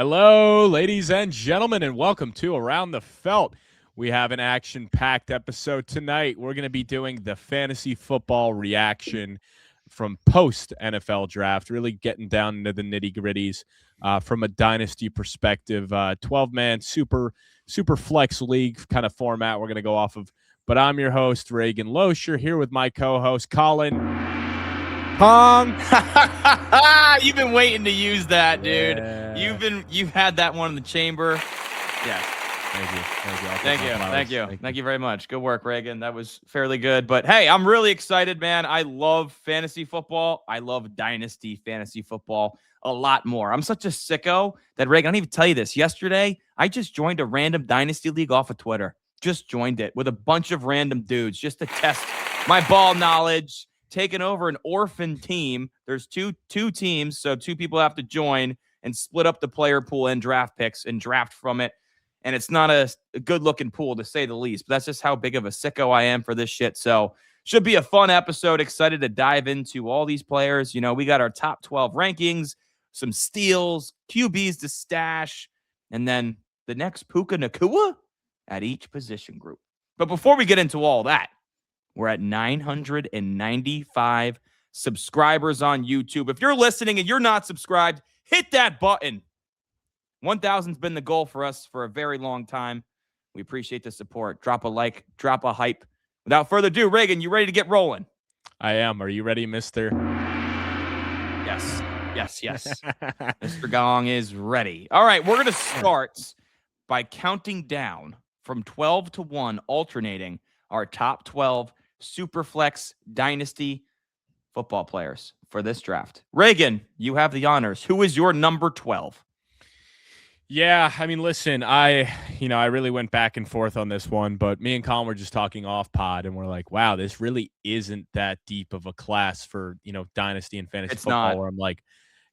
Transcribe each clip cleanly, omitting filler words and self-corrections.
Hello, ladies and gentlemen, and welcome to Around the Felt. We have an action-packed episode tonight. We're going to be doing the fantasy football reaction from post-NFL draft, really getting down into the nitty-gritties from a dynasty perspective. 12-man super flex league kind of format we're going to go off of. But I'm your host, Reagan Losher, here with my co-host, Colin. Pong. You've been waiting to use that, dude. Yeah. You've had that one in the chamber. Yes. Thank you. Thank you very much. Good work, Reagan. That was fairly good. But hey, I'm really excited, man. I love fantasy football. I love dynasty fantasy football a lot more. I'm such a sicko that, Reagan, I don't even tell you this. Yesterday, I just joined a random dynasty league off of Twitter. Just joined it with a bunch of random dudes just to test my ball knowledge. Taking over an orphan team. There's two teams, so two people have to join and split up the player pool and draft picks and draft from it. And it's not a good-looking pool, to say the least. But that's just how big of a sicko I am for this shit. So should be a fun episode. Excited to dive into all these players. You know, we got our top 12 rankings, some steals, QBs to stash, and then the next Puka Nacua at each position group. But before we get into all that, we're at 995 subscribers on YouTube. If you're listening and you're not subscribed, hit that button. 1,000's been the goal for us for a very long time. We appreciate the support. Drop a like, drop a hype. Without further ado, Reagan, you ready to get rolling? I am. Are you ready, mister? Yes. Mr. Gong is ready. All right, we're going to start by counting down from 12 to 1, alternating our top 12 Superflex Dynasty football players for this draft. Reagan, you have the honors. Who is your number 12? Yeah, I mean, listen, I really went back and forth on this one, but me and Colin were just talking off pod, and we're like, wow, this really isn't that deep of a class for, dynasty and fantasy football. Not. Where I'm like,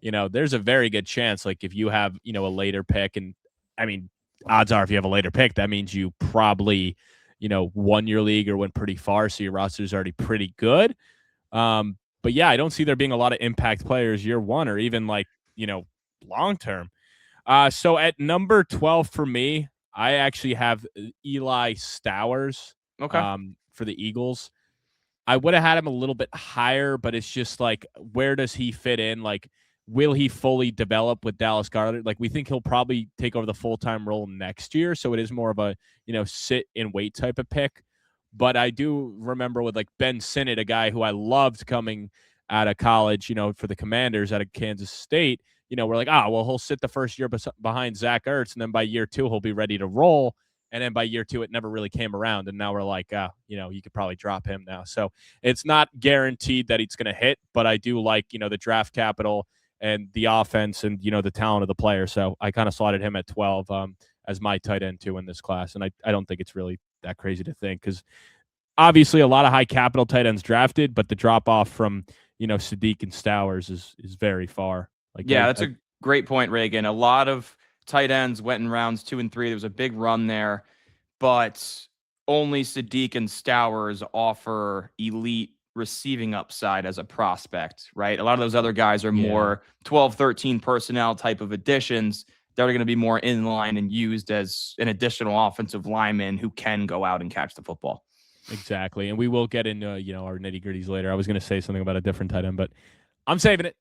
there's a very good chance, like, if you have, a later pick, and I mean, odds are if you have a later pick, that means you probably won your league or went pretty far, so your roster is already pretty good. But yeah, I don't see there being a lot of impact players year one or even long term. So at number 12 for me, I actually have Eli Stowers. For the Eagles. I would have had him a little bit higher, but it's just like, where does he fit in? Like, will he fully develop with Dallas Goedert? Like, we think he'll probably take over the full-time role next year, so it is more of a, sit and wait type of pick. But I do remember with, like, Ben Sinnott, a guy who I loved coming out of college, for the Commanders out of Kansas State, we're like, he'll sit the first year behind Zach Ertz, and then by year two, he'll be ready to roll. And then by year two, it never really came around. And now we're like, you could probably drop him now. So it's not guaranteed that he's going to hit, but I do like, the draft capital and the offense and, the talent of the player. So I kind of slotted him at 12 as my tight end too in this class. And I don't think it's really that crazy to think, because obviously a lot of high capital tight ends drafted, but the drop off from, Sadique and Stowers is very far. That's a great point, Reagan. A lot of tight ends went in rounds 2 and 3. There was a big run there, but only Sadique and Stowers offer elite receiving upside as a prospect, right? A lot of those other guys are more 12, 13 personnel type of additions that are going to be more in line and used as an additional offensive lineman who can go out and catch the football. Exactly. And we will get into, our nitty gritties later. I was going to say something about a different tight end, but I'm saving it.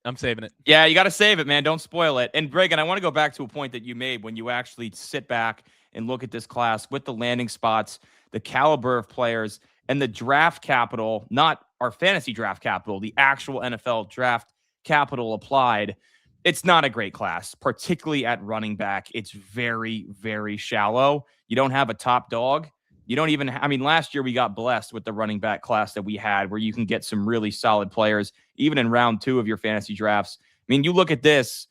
Yeah, you got to save it, man. Don't spoil it. And Reagan, I want to go back to a point that you made when you actually sit back and look at this class with the landing spots, the caliber of players, and the draft capital, not our fantasy draft capital, the actual NFL draft capital applied. It's not a great class, particularly at running back. It's very, very shallow. You don't have a top dog. You don't even, last year we got blessed with the running back class that we had, where you can get some really solid players, even in round 2 of your fantasy drafts. You look at this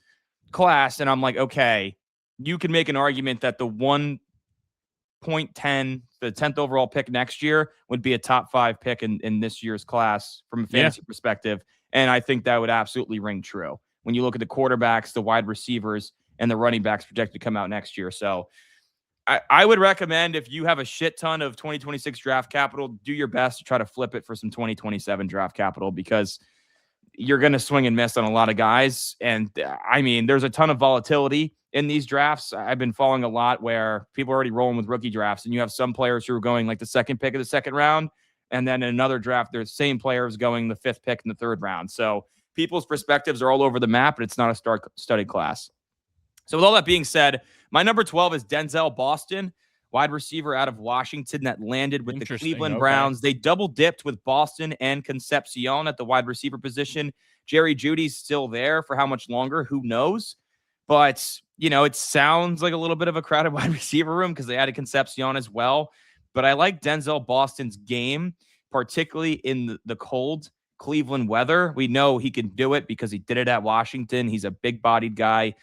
class and I'm like, okay, you can make an argument that the 1.10, the 10th overall pick next year would be a top 5 pick in this year's class from a fantasy perspective. And I think that would absolutely ring true when you look at the quarterbacks, the wide receivers, and the running backs projected to come out next year. So I would recommend, if you have a shit ton of 2026 draft capital, do your best to try to flip it for some 2027 draft capital, because you're going to swing and miss on a lot of guys. And I mean, there's a ton of volatility in these drafts. I've been following a lot where people are already rolling with rookie drafts, and you have some players who are going like the second pick of the second round. And then in another draft, there's same players going the fifth pick in the third round. So people's perspectives are all over the map, but it's not a study class. So with all that being said, my number 12 is Denzel Boston, wide receiver out of Washington that landed with the Cleveland Browns. They double dipped with Boston and Concepcion at the wide receiver position. Jerry Jeudy's still there for how much longer? Who knows? But, you know, it sounds like a little bit of a crowded wide receiver room because they added Concepcion as well. But I like Denzel Boston's game, particularly in the cold Cleveland weather. We know he can do it because he did it at Washington. He's a big-bodied guy.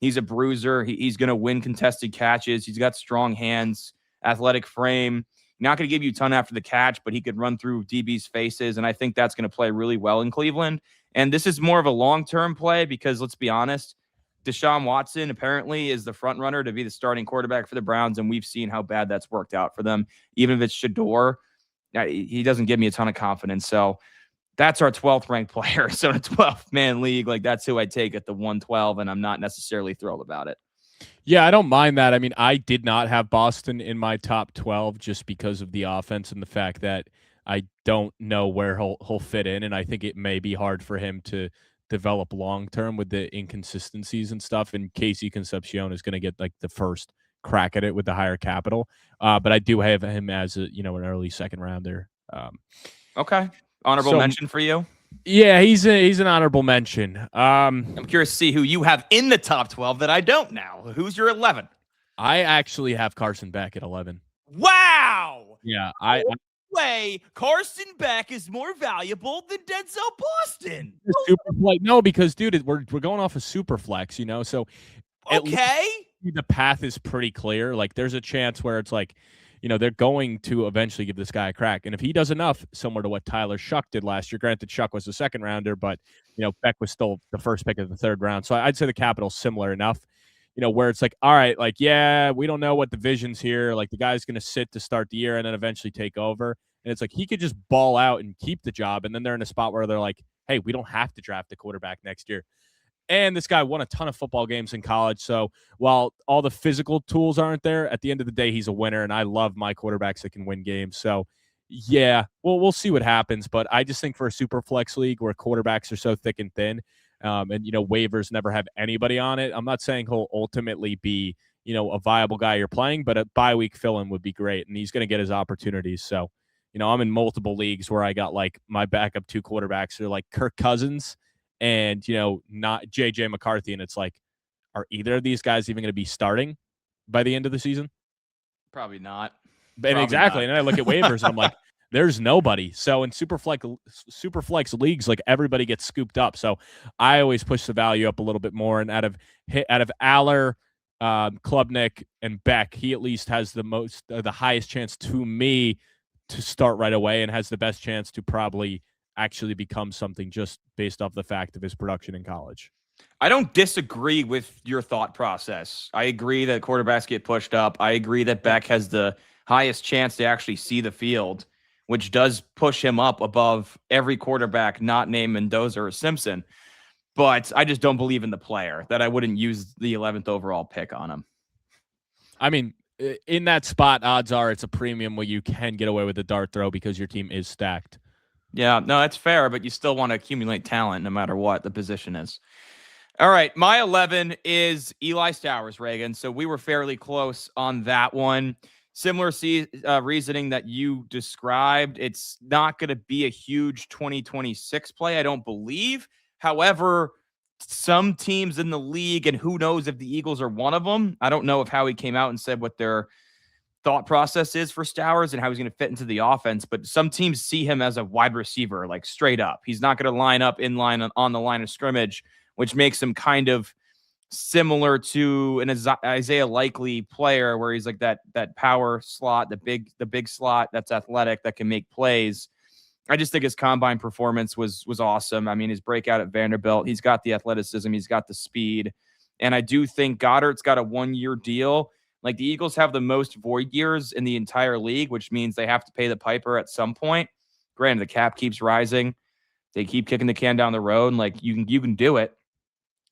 He's a bruiser. He's going to win contested catches. He's got strong hands, athletic frame. Not going to give you a ton after the catch, but he could run through DB's faces, and I think that's going to play really well in Cleveland. And this is more of a long-term play because, let's be honest, Deshaun Watson apparently is the front runner to be the starting quarterback for the Browns, and we've seen how bad that's worked out for them. Even if it's Shador, he doesn't give me a ton of confidence. So that's our 12th ranked player. So in a 12-man league, like that's who I take at the 112, and I'm not necessarily thrilled about it. Yeah, I don't mind that. I mean, I did not have Boston in my top 12 just because of the offense and the fact that I don't know where he'll fit in, and I think it may be hard for him to develop long-term with the inconsistencies and stuff, and Casey Concepcion is going to get like the first crack at it with the higher capital. But I do have him as an early second rounder. Okay. Honorable mention for you? Yeah, he's an honorable mention. I'm curious to see who you have in the top 12 that I don't now. Who's your 11? I actually have Carson Beck at 11. Wow. Yeah, way Carson Beck is more valuable than Denzel Boston. Superflex. No, because dude, we're going off of Superflex, so okay. The path is pretty clear. Like there's a chance where it's like, they're going to eventually give this guy a crack. And if he does enough, similar to what Tyler Shuck did last year, granted Shuck was the second rounder, but Beck was still the first pick of the third round. So I'd say the capital's similar enough, where it's like, all right, like, yeah, we don't know what the vision's here. Like the guy's going to sit to start the year and then eventually take over. And it's like, he could just ball out and keep the job. And then they're in a spot where they're like, hey, we don't have to draft a quarterback next year. And this guy won a ton of football games in college. So while all the physical tools aren't there, at the end of the day, he's a winner. And I love my quarterbacks that can win games. So, yeah, we'll see what happens. But I just think for a super flex league where quarterbacks are so thick and thin, and, waivers never have anybody on it, I'm not saying he'll ultimately be, a viable guy you're playing, but a bye-week fill-in would be great. And he's going to get his opportunities. So, I'm in multiple leagues where I got, like, my backup two quarterbacks are, like, Kirk Cousins and, not JJ McCarthy. And it's like, are either of these guys even going to be starting by the end of the season? Probably not. And exactly. And then I look at waivers and I'm like, there's nobody. So in super flex leagues, like everybody gets scooped up. So I always push the value up a little bit more. And out of Aller, Klubnik, and Beck, he at least has the highest chance to me to start right away and has the best chance to probably actually become something just based off the fact of his production in college. I don't disagree with your thought process. I agree that quarterbacks get pushed up. I agree that Beck has the highest chance to actually see the field, which does push him up above every quarterback not named Mendoza or Simpson. But I just don't believe in the player, that I wouldn't use the 11th overall pick on him. I mean, in that spot, odds are it's a premium where you can get away with the dart throw because your team is stacked. Yeah, no, that's fair, but you still want to accumulate talent no matter what the position is. All right, my 11 is Eli Stowers, Reagan. So we were fairly close on that one. Similar reasoning that you described. It's not going to be a huge 2026 play, I don't believe. However, some teams in the league, and who knows if the Eagles are one of them. I don't know if Howie came out and said what their thought process is for Stowers and how he's going to fit into the offense, but some teams see him as a wide receiver, like straight up. He's not going to line up in line on the line of scrimmage, which makes him kind of similar to an Isaiah Likely player, where he's like that power slot, the big slot that's athletic, that can make plays. I just think his combine performance was awesome. I mean, his breakout at Vanderbilt, he's got the athleticism, he's got the speed, and I do think Goddard's got a 1-year deal. Like, the Eagles have the most void years in the entire league, which means they have to pay the piper at some point. Granted, the cap keeps rising. They keep kicking the can down the road, and like you can do it.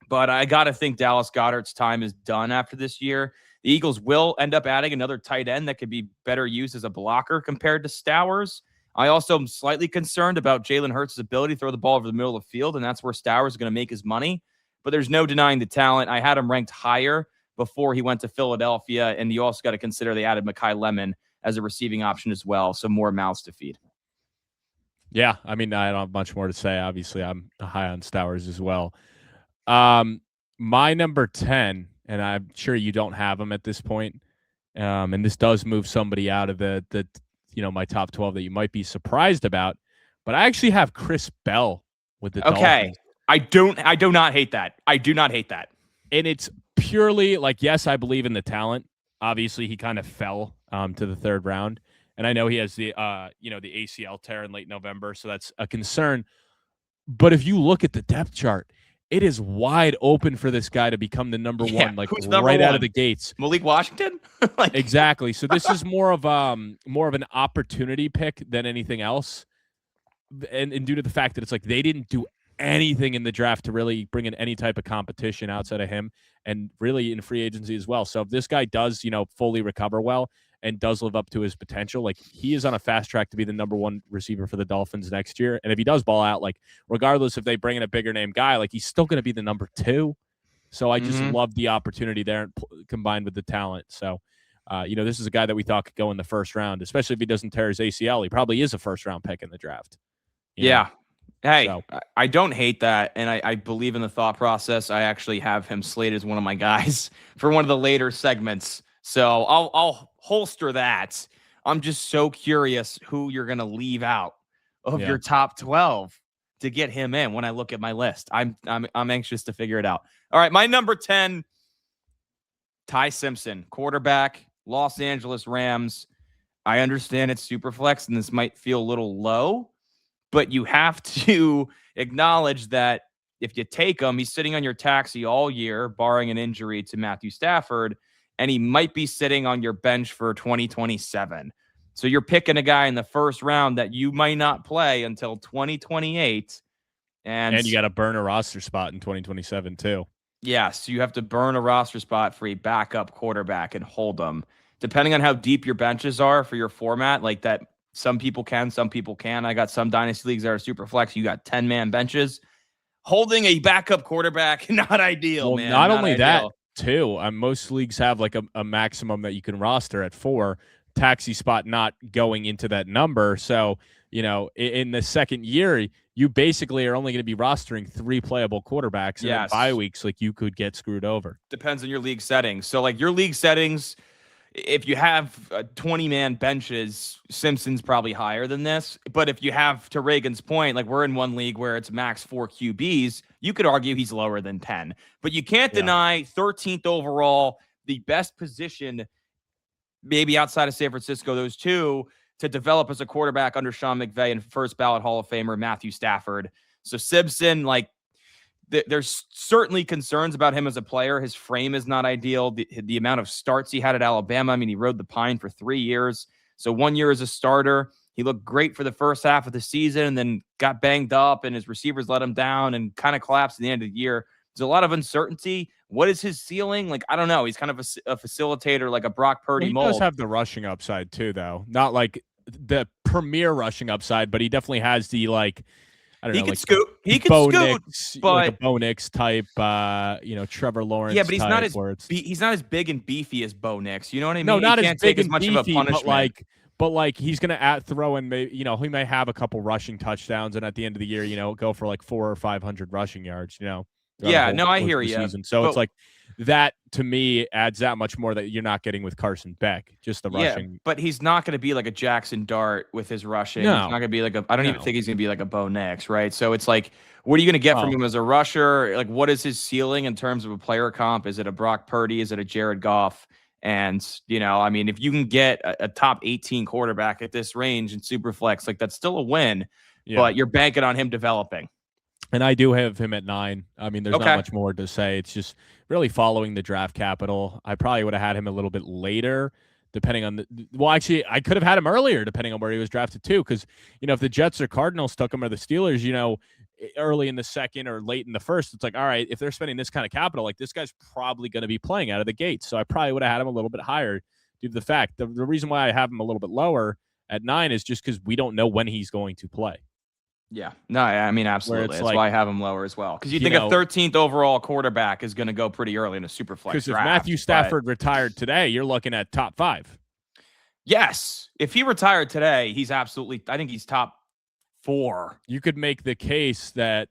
But I got to think Dallas Goedert's time is done after this year. The Eagles will end up adding another tight end that could be better used as a blocker compared to Stowers. I also am slightly concerned about Jalen Hurts' ability to throw the ball over the middle of the field, and that's where Stowers is going to make his money. But there's no denying the talent. I had him ranked higher before he went to Philadelphia, and you also got to consider they added Mai Lemon as a receiving option as well, so more mouths to feed. Yeah, I mean, I don't have much more to say. Obviously, I'm high on Stowers as well. My number 10, and I'm sure you don't have him at this point, and this does move somebody out of the my top 12 that you might be surprised about, but I actually have Chris Bell with the Dolphins. I do not hate that. I do not hate that. And it's purely like, yes, I believe in the talent. Obviously, he kind of fell to the third round. And I know he has the the ACL tear in late November, so that's a concern. But if you look at the depth chart, it is wide open for this guy to become the number one, like right out of the gates. Malik Washington? Exactly. So this is more of an opportunity pick than anything else. And due to the fact that it's like they didn't do anything in the draft to really bring in any type of competition outside of him, and really in free agency as well. So if this guy does, fully recover well and does live up to his potential, like he is on a fast track to be the number one receiver for the Dolphins next year. And if he does ball out, like regardless if they bring in a bigger name guy, like he's still going to be the number 2. So I just love the opportunity there combined with the talent. So, this is a guy that we thought could go in the first round, especially if he doesn't tear his ACL. He probably is a first round pick in the draft. Yeah. Hey, so. I don't hate that, and I believe in the thought process. I actually have him slated as one of my guys for one of the later segments. So I'll holster that. I'm just so curious who you're going to leave out of your top 12 to get him in when I look at my list. I'm anxious to figure it out. All right, my number 10, Ty Simpson, quarterback, Los Angeles Rams. I understand it's super flex, and this might feel a little low, but you have to acknowledge that if you take him, he's sitting on your taxi all year, barring an injury to Matthew Stafford, and he might be sitting on your bench for 2027. So you're picking a guy in the first round that you might not play until 2028. And you got to burn a roster spot in 2027 too. Yes, you have to burn a roster spot for a backup quarterback and hold them. Depending on how deep your benches are for your format, like that, some people can, some people can. I got some dynasty leagues that are super flex. You got 10-man benches. Holding a backup quarterback, not ideal, well, man. Not only ideal. That, too. Most leagues have like a maximum that you can roster at 4. Taxi spot not going into that number. So, in the second year, you basically are only going to be rostering 3 playable quarterbacks. And in bye weeks, like you could get screwed over. Depends on your league settings. So, like your league settings, if you have 20-man benches, Simpson's probably higher than this. But if you have, to Reagan's point, like we're in one league where it's max 4 QBs, you could argue he's lower than 10. But you can't deny 13th overall, the best position, maybe outside of San Francisco, those two, to develop as a quarterback under Sean McVay and first ballot Hall of Famer Matthew Stafford. So Simpson, like, there's certainly concerns about him as a player. His frame is not ideal. The amount of starts he had at Alabama, I mean, he rode the pine for 3 years. So 1 year as a starter, he looked great for the first half of the season and then got banged up and his receivers let him down and kind of collapsed at the end of the year. There's a lot of uncertainty. What is his ceiling? Like, I don't know. He's kind of a facilitator, like a Brock Purdy mold. He does have the rushing upside too, though. Not like the premier rushing upside, but he definitely has the, like, I don't know, like scoot. He can scoot, but like a Bo Nix type, Trevor Lawrence. Yeah, but he's not as big and beefy as Bo Nix. You know what I mean? No, not he as big and much beefy, of a punishment. But he's gonna throw in, maybe, he may have a couple rushing touchdowns, and at the end of the year, go for like 400 or 500 rushing yards. Yeah, no, I hear you. So it's like that to me adds that much more that you're not getting with Carson Beck, just the rushing. Yeah, but he's not going to be like a Jackson Dart with his rushing. No. He's not going to be like I don't even think he's going to be like a Bo Nix, right? So it's like, what are you going to get from him as a rusher? Like, what is his ceiling in terms of a player comp? Is it a Brock Purdy? Is it a Jared Goff? And, I mean, if you can get a top 18 quarterback at this range in Superflex, like that's still a win, but you're banking on him developing. And I do have him at 9. I mean, there's not much more to say. It's just really following the draft capital. I probably would have had him a little bit later depending on well, actually, I could have had him earlier, depending on where he was drafted too. Because if the Jets or Cardinals took him, or the Steelers, early in the second or late in the first, it's like, all right, if they're spending this kind of capital, like this guy's probably going to be playing out of the gate. So I probably would have had him a little bit higher due to the fact the reason why I have him a little bit lower at 9 is just because we don't know when he's going to play. Yeah. No, I mean, absolutely. That's why I have him lower as well. Because you think a 13th overall quarterback is going to go pretty early in a super flex draft. Because if Matthew Stafford retired today, you're looking at top 5. Yes. If he retired today, he's absolutely, I think he's top 4. You could make the case that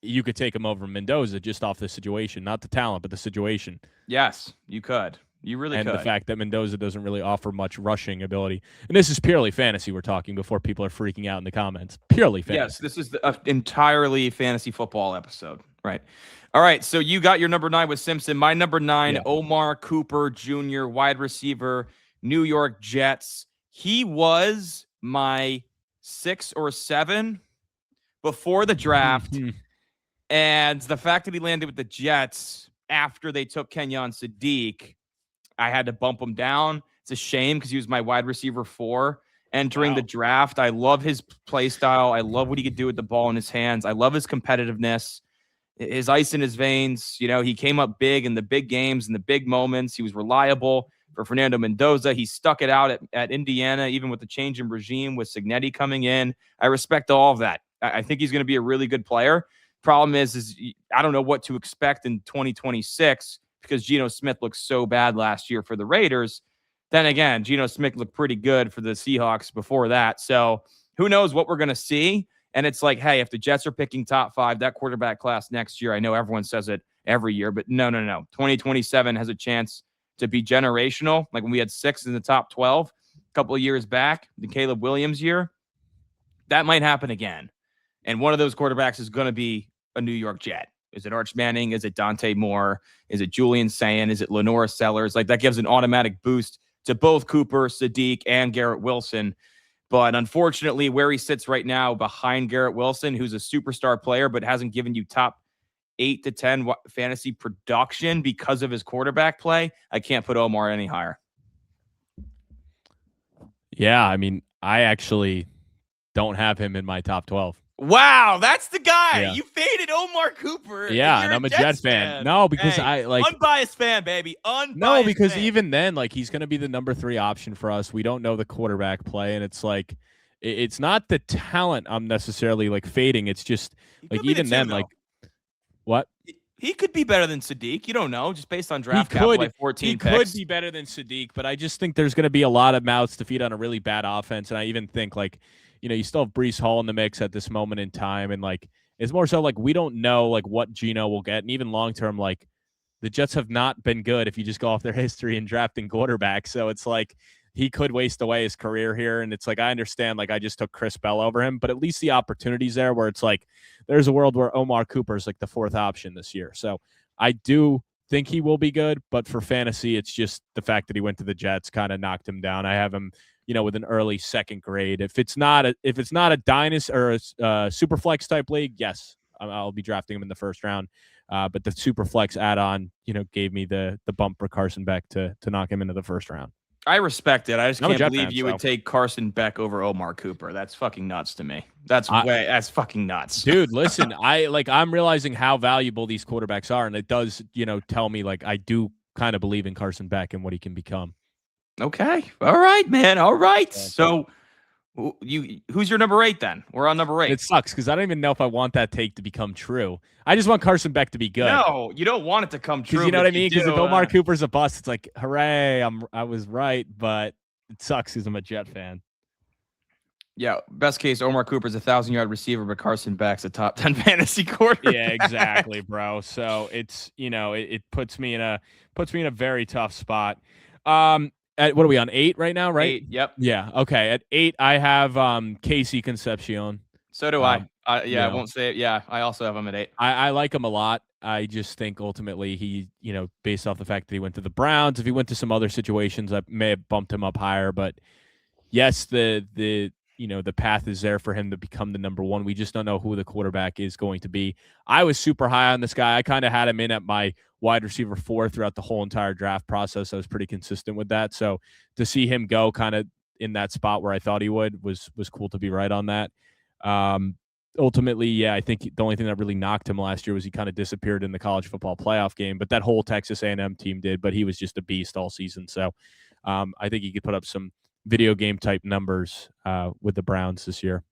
you could take him over Mendoza just off the situation, not the talent, but the situation. Yes, you could. You really could. And the fact that Mendoza doesn't really offer much rushing ability. And this is purely fantasy we're talking before people are freaking out in the comments. Purely fantasy. Yes, this is the entirely fantasy football episode. Right. All right, so you got your number 9 with Simpson. My number 9, Omar Cooper Jr., wide receiver, New York Jets. He was my 6 or 7 before the draft. And the fact that he landed with the Jets after they took Kenyan Sadique, I had to bump him down. It's a shame because he was my wide receiver 4 entering the draft. I love his play style. I love what he could do with the ball in his hands. I love his competitiveness, his ice in his veins. He came up big in the big games, in the big moments. He was reliable for Fernando Mendoza. He stuck it out at Indiana, even with the change in regime with Cignetti coming in. I respect all of that. I think he's going to be a really good player. Problem is I don't know what to expect in 2026 because Geno Smith looked so bad last year for the Raiders. Then again, Geno Smith looked pretty good for the Seahawks before that. So who knows what we're going to see. And it's like, hey, if the Jets are picking top 5, that quarterback class next year, I know everyone says it every year, but no. 2027 has a chance to be generational. Like when we had 6 in the top 12 a couple of years back, the Caleb Williams year, that might happen again. And one of those quarterbacks is going to be a New York Jet. Is it Arch Manning? Is it Dante Moore? Is it Julian Sayin? Is it Lenora Sellers? Like that gives an automatic boost to both Cooper, Sadique, and Garrett Wilson. But unfortunately, where he sits right now behind Garrett Wilson, who's a superstar player, but hasn't given you top 8 to 10 fantasy production because of his quarterback play, I can't put Omar any higher. Yeah, I mean, I actually don't have him in my top 12. Wow, that's the guy. Yeah. You faded Omar Cooper. Yeah, and I'm a Jets fan. No, because I like unbiased fan, baby. Unbiased. No, because fan. Even then, like he's going to be the number 3 option for us. We don't know the quarterback play, and it's like it's not the talent I'm necessarily like fading. It's just like even then, like what? He could be better than Sadique. You don't know, just based on draft capital, like 14 picks. He could be better than Sadique, but I just think there's going to be a lot of mouths to feed on a really bad offense, and I even think like. You still have Breece Hall in the mix at this moment in time. And like, it's more so like, we don't know like what Geno will get. And even long-term, like the Jets have not been good if you just go off their history in drafting quarterbacks. So it's like, he could waste away his career here. And it's like, I understand, like I just took Chris Bell over him, but at least the opportunity's there where it's like, there's a world where Omar Cooper is like the 4th option this year. So I do think he will be good, but for fantasy, it's just the fact that he went to the Jets kind of knocked him down. I have him, with an early 2nd grade. If it's not a Dynasty or a super flex type league, yes, I'll be drafting him in the 1st round. But the super flex add-on, gave me the bump for Carson Beck to knock him into the 1st round. I respect it. I just can't believe you would take Carson Beck over Omar Cooper. That's fucking nuts to me. That's fucking nuts. Dude, listen, I'm realizing how valuable these quarterbacks are, and it does, tell me like I do kind of believe in Carson Beck and what he can become. Okay. All right, man. All right. So who's your number 8 then? We're on number 8. It sucks because I don't even know if I want that take to become true. I just want Carson Beck to be good. No, you don't want it to come true. You know what I mean? Because if Omar Cooper's a bust, it's like, hooray, I was right, but it sucks because I'm a Jet fan. Yeah, best case, Omar Cooper's a 1,000-yard receiver, but Carson Beck's a top 10 fantasy quarterback. Yeah, exactly, bro. So it's it puts me in a very tough spot. What are we on 8 right now? Right? 8. Yep. Yeah. Okay. At 8, I have Casey Concepcion. So do I. I won't say it. Yeah, I also have him at 8. I like him a lot. I just think ultimately he, based off the fact that he went to the Browns, if he went to some other situations, I may have bumped him up higher. But yes, the the path is there for him to become the number one. We just don't know who the quarterback is going to be. I was super high on this guy. I kind of had him in at my wide receiver 4 throughout the whole entire draft process. I was pretty consistent with that. So to see him go kind of in that spot where I thought he would was cool to be right on that. Ultimately, yeah, I think the only thing that really knocked him last year was he kind of disappeared in the college football playoff game, but that whole Texas A&M team did, but he was just a beast all season. So I think he could put up some video game type numbers with the Browns this year.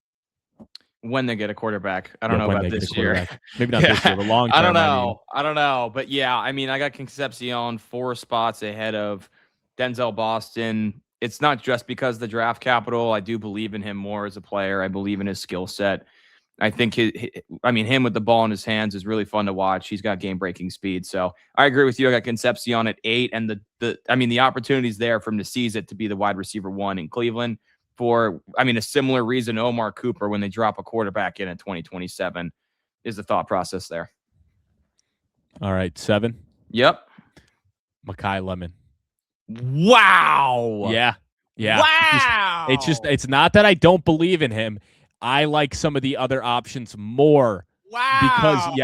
When they get a quarterback. I don't know about this year. Maybe not this year, but long term. I don't know. I don't know. But yeah, I mean, I got Concepcion 4 spots ahead of Denzel Boston. It's not just because of the draft capital. I do believe in him more as a player. I believe in his skill set. I think him with the ball in his hands is really fun to watch. He's got game-breaking speed. So I agree with you. I got Concepcion at 8, and the opportunity's there for him to seize it to be the wide receiver 1 in Cleveland for, a similar reason Omar Cooper when they drop a quarterback in 2027 is the thought process there. All right, 7. Yep. Mai Lemon. Wow. Yeah. Wow. It's not that I don't believe in him. I like some of the other options more. Wow.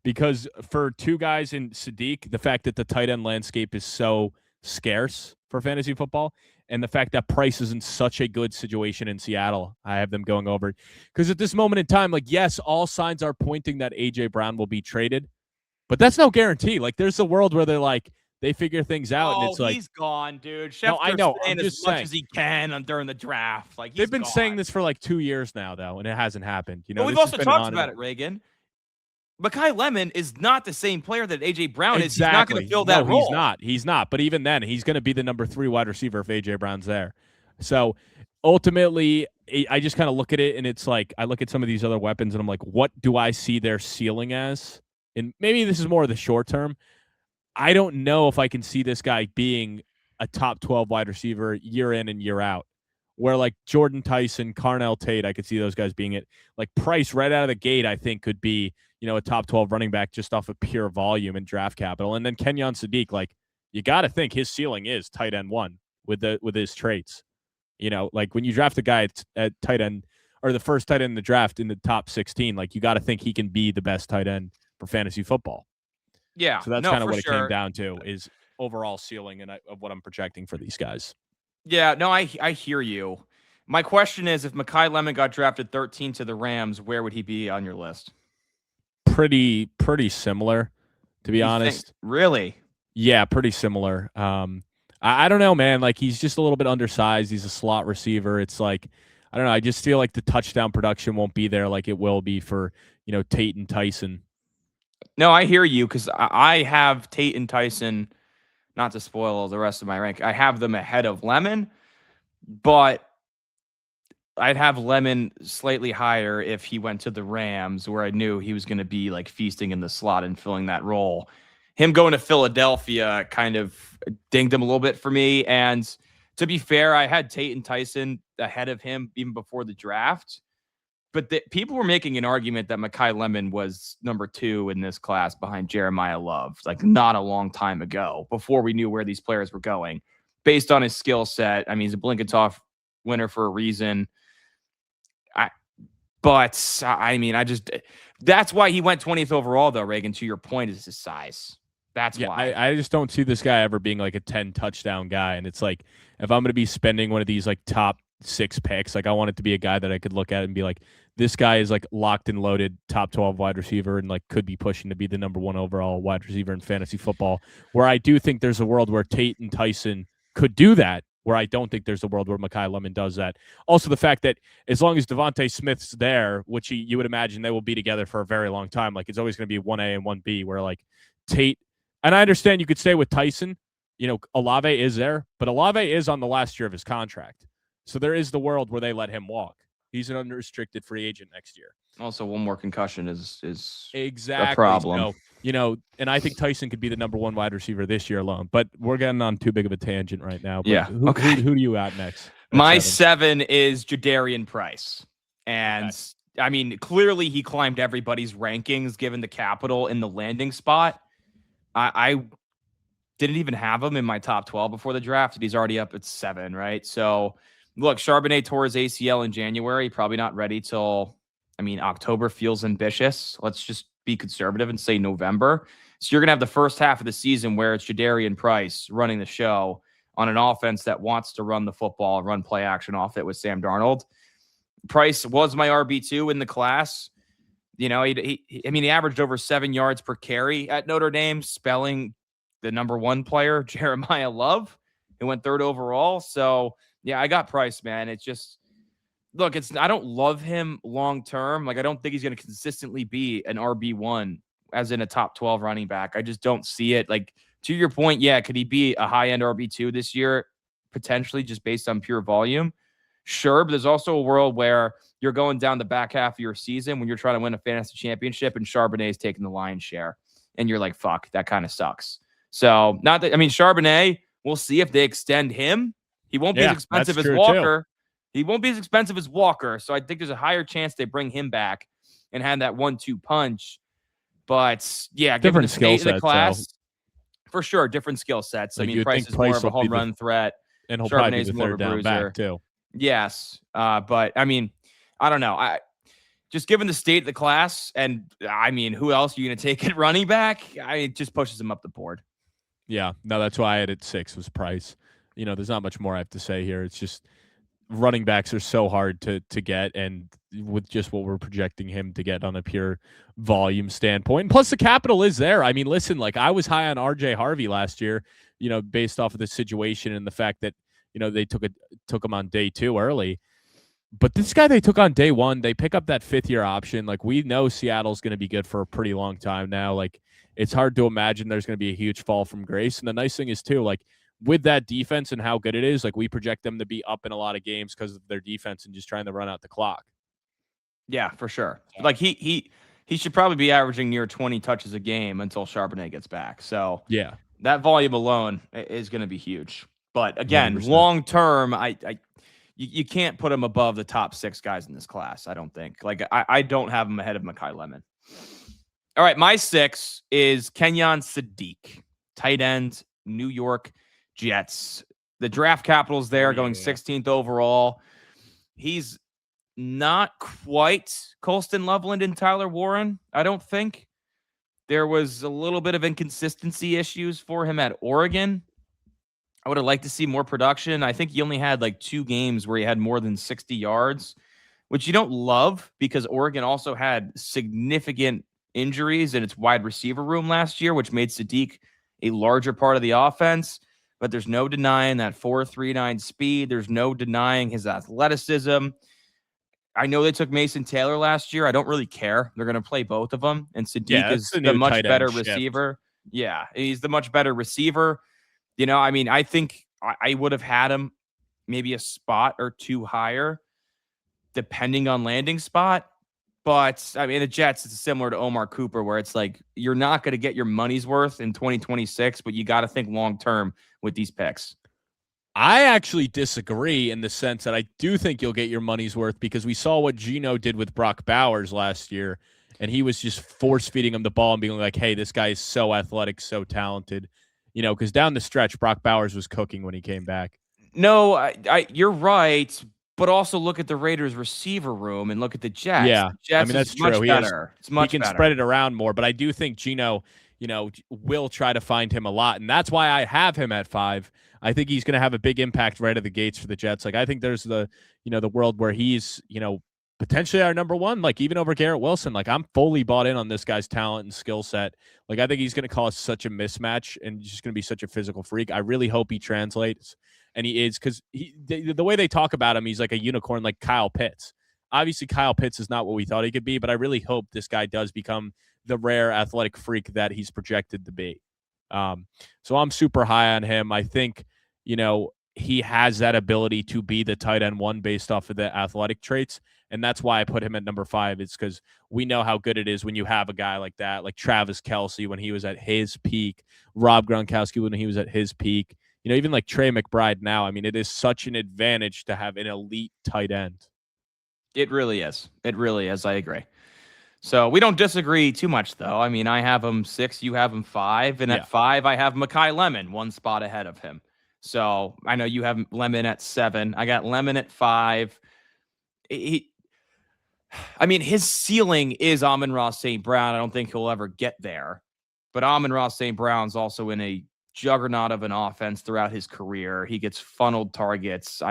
Because for 2 guys in Sadique, the fact that the tight end landscape is so scarce for fantasy football, and the fact that Price is in such a good situation in Seattle, I have them going over. Because at this moment in time, like, yes, all signs are pointing that A.J. Brown will be traded, but that's no guarantee. Like, there's a world where they figure things out, and it's like, he's gone, dude. Schefter's no, I know. I'm just as much as he can during the draft. Like, they've been saying this for like 2 years now, though, and it hasn't happened. But we've also talked about it, Reagan. Mai Lemon is not the same player that A.J. Brown is. He's not going to fill that role. He's not. But even then, he's going to be the number 3 wide receiver if A.J. Brown's there. So ultimately, I just kind of look at it, and it's like I look at some of these other weapons, and I'm like, what do I see their ceiling as? And maybe this is more of the short term. I don't know if I can see this guy being a top 12 wide receiver year in and year out. Where like Jordan Tyson, Carnell, Tate, I could see those guys being it. Like Price right out of the gate, I think could be, a top 12 running back just off of pure volume and draft capital. And then Kenyan Sadique, like you got to think his ceiling is tight end 1 with his traits. Like when you draft a guy at tight end or the first tight end in the draft in the top 16, like you got to think he can be the best tight end for fantasy football. Yeah. So that's kind of what it came down to is overall ceiling and of what I'm projecting for these guys. Yeah, no, I hear you. My question is, if Mai Lemon got drafted 13 to the Rams, where would he be on your list? Pretty similar, to be honest. Really? Yeah, pretty similar. I don't know, man. Like he's just a little bit undersized. He's a slot receiver. It's like, I don't know. I just feel like the touchdown production won't be there like it will be for, Tate and Tyson. No, I hear you because I have Tate and Tyson, not to spoil the rest of my rank. I have them ahead of Lemon, but I'd have Lemon slightly higher if he went to the Rams, where I knew he was going to be like feasting in the slot and filling that role. Him going to Philadelphia kind of dinged him a little bit for me. And to be fair, I had Tate and Tyson ahead of him even before the draft. But people were making an argument that Mai Lemon was number 2 in this class behind Jeremiah Love, like not a long time ago, before we knew where these players were going, based on his skill set. I mean, he's a Blinketoff winner for a reason. That's why he went 20th overall, though, Reagan, to your point, is his size. That's why. I just don't see this guy ever being like a 10 touchdown guy. And it's like, if I'm going to be spending one of these like top 6 picks, like I want it to be a guy that I could look at and be like, this guy is like locked and loaded top 12 wide receiver and like could be pushing to be the number 1 overall wide receiver in fantasy football, where I do think there's a world where Tate and Tyson could do that, where I don't think there's a world where Mai Lemon does that. Also, the fact that as long as Devontae Smith's there, which you would imagine they will be together for a very long time, like it's always going to be 1A and 1B, where like Tate, and I understand you could stay with Tyson, Olave is there, but Olave is on the last year of his contract. So there is the world where they let him walk. He's an unrestricted free agent next year. Also, one more concussion is exactly a problem. So, and I think Tyson could be the number 1 wide receiver this year alone. But we're getting on too big of a tangent right now. But yeah. Who do you at next? My 7 is Jadarian Price. And okay. I mean, clearly he climbed everybody's rankings given the capital in the landing spot. I didn't even have him in my top 12 before the draft, and he's already up at 7, right? So Look, Charbonnet tore his ACL in January. Probably not ready till, October feels ambitious. Let's just be conservative and say November. So you're going to have the first half of the season where it's Jadarian Price running the show on an offense that wants to run the football, run play action off it with Sam Darnold. Price was my RB2 in the class. He averaged over 7 yards per carry at Notre Dame, spelling the number 1 player, Jeremiah Love, who went 3rd overall. So, yeah, I got Price, man. It's just, look, I don't love him long term. Like, I don't think he's going to consistently be an RB1 as in a top 12 running back. I just don't see it. Like, to your point, yeah, could he be a high-end RB2 this year? Potentially, just based on pure volume. Sure, but there's also a world where you're going down the back half of your season when you're trying to win a fantasy championship and Charbonnet is taking the lion's share. And you're like, fuck, that kind of sucks. So, Charbonnet, we'll see if they extend him. He won't be as expensive as Walker. He won't be as expensive as Walker. So I think there's a higher chance they bring him back and have that 1-2 punch. But yeah, different skill sets, class, for sure, different skill sets. Like Price is more of a home run threat. And he'll probably be the third down back too. Yes. But I don't know. Just given the state of the class and who else are you going to take at running back? It just pushes him up the board. Yeah, no, that's why I had it 6 was Price. There's not much more I have to say here. It's just running backs are so hard to get, and with just what we're projecting him to get on a pure volume standpoint. And plus the capital is there. Listen, like I was high on RJ Harvey last year, based off of the situation and the fact that, they took him on day 2 early. But this guy they took on day 1, they pick up that 5th-year option. Like we know Seattle's going to be good for a pretty long time now. Like it's hard to imagine there's going to be a huge fall from grace. And the nice thing is too, like with that defense and how good it is, like we project them to be up in a lot of games because of their defense and just trying to run out the clock. Yeah, for sure. Like he should probably be averaging near 20 touches a game until Charbonnet gets back. So yeah, that volume alone is going to be huge. But again, 100%. long term, you can't put him above the top 6 guys in this class. I don't think. Like I don't have him ahead of Mai Lemon. All right, my 6 is Kenyan Sadique, tight end, New York Jets. The draft capital's there, going 16th overall. He's not quite Colston Loveland and Tyler Warren, I don't think. There was a little bit of inconsistency issues for him at Oregon. I would have liked to see more production. I think he only had like 2 games where he had more than 60 yards, which you don't love because Oregon also had significant injuries in its wide receiver room last year, which made Sadique a larger part of the offense. But there's no denying that 4.39 speed. There's no denying his athleticism. I know they took Mason Taylor last year. I don't really care. They're going to play both of them. And Sadique is the much better receiver. Yeah, he's the much better receiver. I think I would have had him maybe a spot or 2 higher, depending on landing spot. But, the Jets, it's similar to Omar Cooper, where it's like you're not going to get your money's worth in 2026, but you got to think long-term with these picks. I actually disagree in the sense that I do think you'll get your money's worth because we saw what Geno did with Brock Bowers last year, and he was just force-feeding him the ball and being like, hey, this guy is so athletic, so talented. Because down the stretch, Brock Bowers was cooking when he came back. No, you're right. But also look at the Raiders receiver room and look at the Jets. Yeah, the Jets that's much true. Better. It's much he can better. Spread it around more, but I do think Geno, will try to find him a lot, and that's why I have him at 5. I think he's going to have a big impact right at the gates for the Jets. Like I think there's the world where he's potentially our number 1, like even over Garrett Wilson. Like I'm fully bought in on this guy's talent and skill set. Like I think he's going to cause such a mismatch and just going to be such a physical freak. I really hope he translates. And he is, because the way they talk about him, he's like a unicorn, like Kyle Pitts. Obviously, Kyle Pitts is not what we thought he could be, but I really hope this guy does become the rare athletic freak that he's projected to be. So I'm super high on him. I think, he has that ability to be the tight end 1 based off of the athletic traits. And that's why I put him at number 5. It's because we know how good it is when you have a guy like that, like Travis Kelce when he was at his peak, Rob Gronkowski when he was at his peak. Even like Trey McBride now, it is such an advantage to have an elite tight end. It really is. It really is. I agree. So we don't disagree too much, though. I have him 6, you have him 5. And at 5, I have Mai Lemon 1 spot ahead of him. So I know you have Lemon at 7. I got Lemon at 5. His ceiling is Amon-Ra St. Brown. I don't think he'll ever get there. But Amon-Ra St. Brown's also in a juggernaut of an offense throughout his career. He gets funneled targets.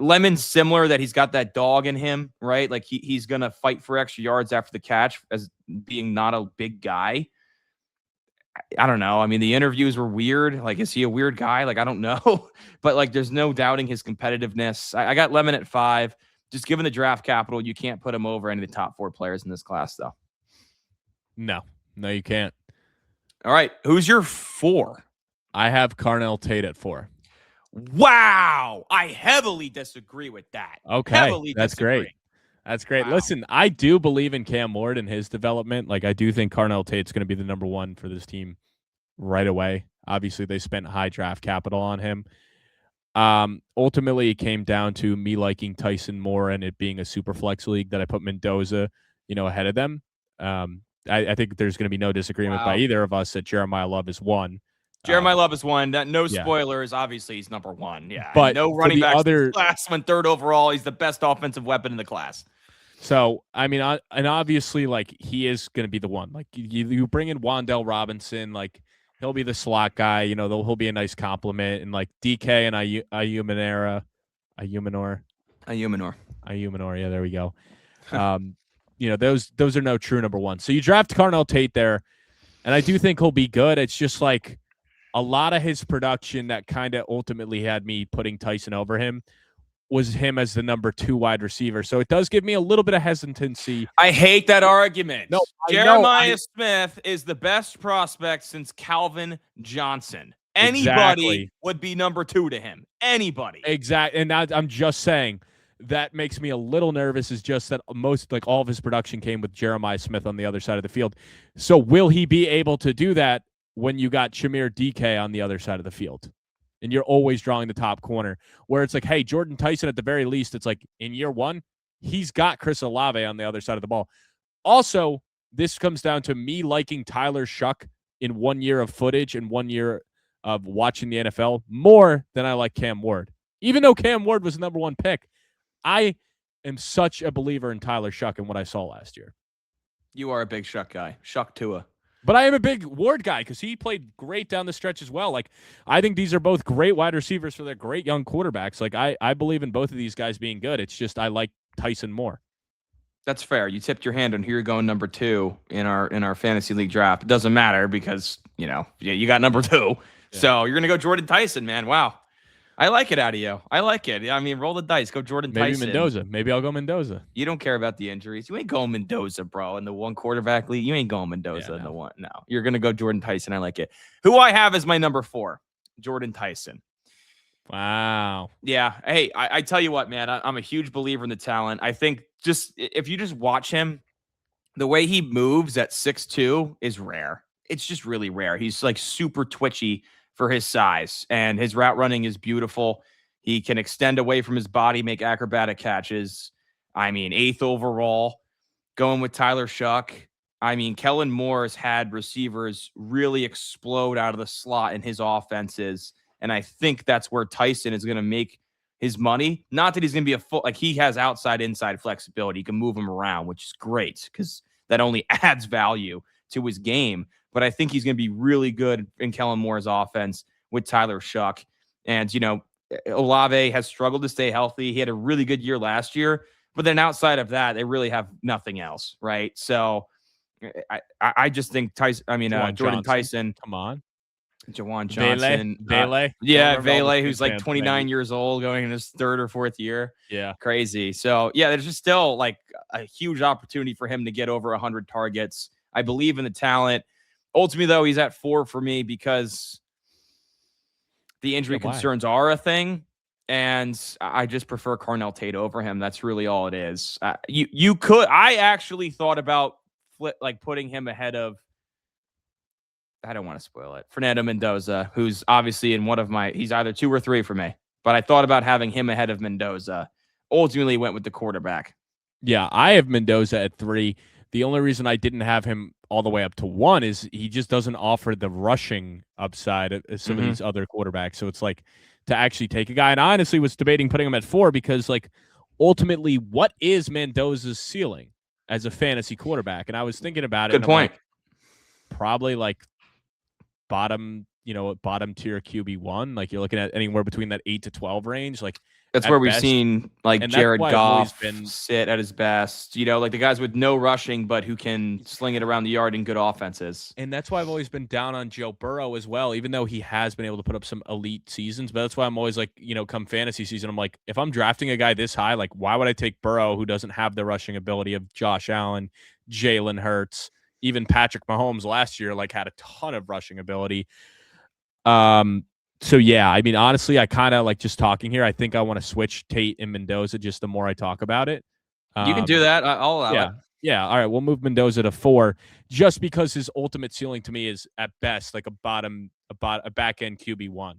Lemon's similar, that he's got that dog in him, right? Like he's going to fight for extra yards after the catch as being not a big guy. I don't know. The interviews were weird. Like, is he a weird guy? Like, I don't know. But like, there's no doubting his competitiveness. I got Lemon at 5. Just given the draft capital, you can't put him over any of the top 4 players in this class, though. No, you can't. All right. Who's your 4? I have Carnell Tate at 4. Wow. I heavily disagree with that. Okay. That's great. Wow. Listen, I do believe in Cam Ward and his development. Like, I do think Carnell Tate's going to be the number 1 for this team right away. Obviously, they spent high draft capital on him. Ultimately, it came down to me liking Tyson more and it being a super flex league that I put Mendoza, ahead of them. I think there's going to be no disagreement by either of us that Jeremiah Love is 1. Jeremiah Love is 1. That no spoilers. Obviously, he's number 1. Yeah, but no running back in the class. When 3rd overall, he's the best offensive weapon in the class. So and obviously, like, he is going to be the one. Like, you bring in Wan'Dale Robinson, like, he'll be the slot guy. He'll be a nice compliment. And like DK and Ayumanor. Yeah, there we go. Those are no true number 1. So you draft Carnell Tate there, and I do think he'll be good. It's just like a lot of his production that kind of ultimately had me putting Tyson over him was him as the number 2 wide receiver. So it does give me a little bit of hesitancy. I hate that argument. No, Jeremiah Smith is the best prospect since Calvin Johnson. Anybody would be number 2 to him. Anybody. Exactly. And I'm just saying that makes me a little nervous, is just that all of his production came with Jeremiah Smith on the other side of the field. So will he be able to do that when you got Shamir DK on the other side of the field? And you're always drawing the top corner, where it's like, hey, Jordan Tyson, at the very least, it's like in year 1, he's got Chris Olave on the other side of the ball. Also, this comes down to me liking Tyler Shuck in 1 year of footage and 1 year of watching the NFL more than I like Cam Ward. Even though Cam Ward was the number 1 pick, I am such a believer in Tyler Shuck and what I saw last year. You are a big Shuck guy. Shuck Tua. But I am a big Ward guy because he played great down the stretch as well. Like, I think these are both great wide receivers for their great young quarterbacks. Like, I believe in both of these guys being good. It's just I like Tyson more. That's fair. You tipped your hand on who you're going number 2 in our fantasy league draft. It doesn't matter because, you got number 2. Yeah. So you're going to go Jordan Tyson, man. Wow. I like it out of you. I like it. Roll the dice. Go Jordan Tyson. Maybe Mendoza. Maybe I'll go Mendoza. You don't care about the injuries. You ain't going Mendoza, bro, in the 1 quarterback league. You ain't going Mendoza in the 1. No, you're going to go Jordan Tyson. I like it. Who I have as my number 4, Jordan Tyson. Wow. Yeah. Hey, I tell you what, man, I'm a huge believer in the talent. I think if you just watch him, the way he moves at 6'2" is rare. It's just really rare. He's like super twitchy for his size, and his route running is beautiful. He can extend away from his body, make acrobatic catches. 8th overall, going with Tyler Shuck. Kellen Moore's had receivers really explode out of the slot in his offenses, and I think that's where Tyson is going to make his money. Not that he's going to be he has outside-inside flexibility. He can move him around, which is great because that only adds value to his game. But I think he's going to be really good in Kellen Moore's offense with Tyler Shuck. And, Olave has struggled to stay healthy. He had a really good year last year. But then outside of that, they really have nothing else, right? So I just think Jordan Tyson. Come on. Jawan Johnson. Vele. Vele, who's like 29 years old, going in his 3rd or 4th year. Yeah. Crazy. So, yeah, there's just still like a huge opportunity for him to get over 100 targets. I believe in the talent. Ultimately, though, he's at 4 for me because the injury concerns are a thing, and I just prefer Carnell Tate over him. That's really all it is. I actually thought about putting him ahead of, I don't want to spoil it, Fernando Mendoza, who's obviously in he's either 2 or 3 for me, but I thought about having him ahead of Mendoza. Ultimately went with the quarterback. Yeah, I have Mendoza at 3. The only reason I didn't have him all the way up to 1 is he just doesn't offer the rushing upside of some of these other quarterbacks. So it's like to actually take a guy, and I honestly was debating putting him at 4 because like ultimately, what is Mendoza's ceiling as a fantasy quarterback? And I was thinking about it, Good and I'm point. like, probably like bottom tier QB1. Like you're looking at anywhere between that 8 to 12 range. Like That's at where we've best, seen like and that's Jared why I've always Goff been sit at his best. Like the guys with no rushing, but who can sling it around the yard in good offenses. And that's why I've always been down on Joe Burrow as well, even though he has been able to put up some elite seasons. But that's why I'm always like, come fantasy season, I'm like, if I'm drafting a guy this high, like, why would I take Burrow, who doesn't have the rushing ability of Josh Allen, Jalen Hurts, even Patrick Mahomes last year, like, had a ton of rushing ability. So yeah, I mean, honestly, I kind of like just talking here. I think I want to switch Tate and Mendoza just the more I talk about it. You can do that. I'll allow it. Yeah. All right. We'll move Mendoza to 4 just because his ultimate ceiling to me is at best like a back end QB1,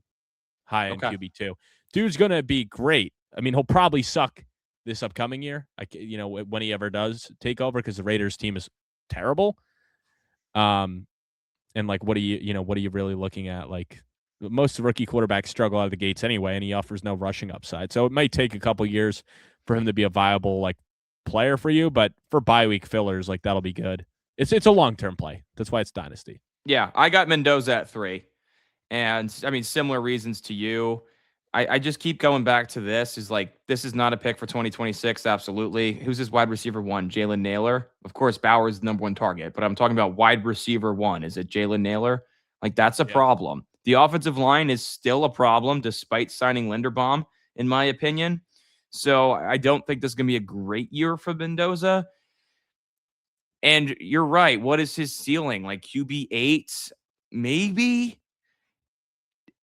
high end Okay. QB2. Dude's going to be great. I mean, he'll probably suck this upcoming year, when he ever does take over, because the Raiders team is terrible. And like, what are you really looking at? Like, most rookie quarterbacks struggle out of the gates anyway, and he offers no rushing upside. So it might take a couple years for him to be a viable like player for you, but for bye week fillers, like that'll be good. It's a long-term play. That's why it's dynasty. Yeah, I got Mendoza at 3. And I mean, similar reasons to you. I just keep going back to this is not a pick for 2026. Absolutely. Who's his wide receiver 1? Jalen Naylor. Of course, Bauer's the number 1 target, but I'm talking about wide receiver 1. Is it Jalen Naylor? Like, that's a problem. The offensive line is still a problem despite signing Linderbaum, in my opinion. So I don't think this is going to be a great year for Mendoza. And you're right. What is his ceiling? Like QB8? Maybe.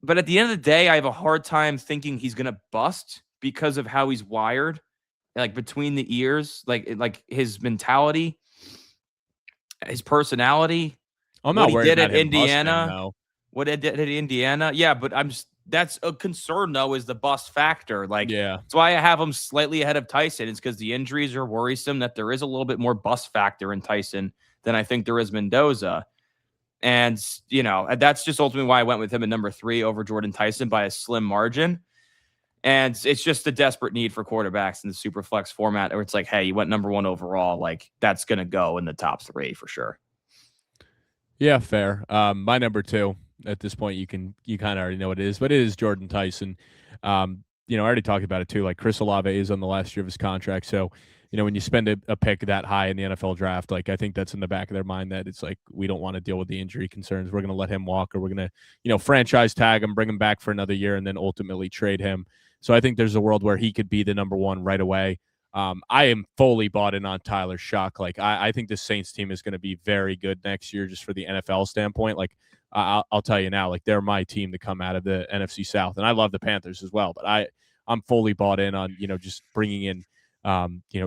But at the end of the day, I have a hard time thinking he's going to bust because of how he's wired, like between the ears, like his mentality, his personality. I'm not worried about him Indiana. busting, though. What it did at Indiana. Yeah, but that's a concern, though, is the bust factor. Like, yeah, that's why I have him slightly ahead of Tyson. It's because the injuries are worrisome, that there is a little bit more bust factor in Tyson than I think there is Mendoza. And, that's just ultimately why I went with him at number 3 over Jordan Tyson by a slim margin. And it's just a desperate need for quarterbacks in the Superflex format, where it's like, hey, you went number 1 overall. Like, that's going to go in the top 3 for sure. Yeah, fair. My number 2 at this point, you kind of already know what it is, but it is Jordan Tyson. I already talked about it too. Like, Chris Olave is on the last year of his contract. So, when you spend a pick that high in the NFL draft, like, I think that's in the back of their mind that it's like, we don't want to deal with the injury concerns. We're going to let him walk, or we're going to, franchise tag him, bring him back for another year, and then ultimately trade him. So I think there's a world where he could be the number 1 right away. I am fully bought in on Tyler Shuck. Like, I think the Saints team is going to be very good next year, just for the NFL standpoint. Like, I'll tell you now, like, they're my team to come out of the NFC South, and I love the Panthers as well. But I'm fully bought in on just bringing in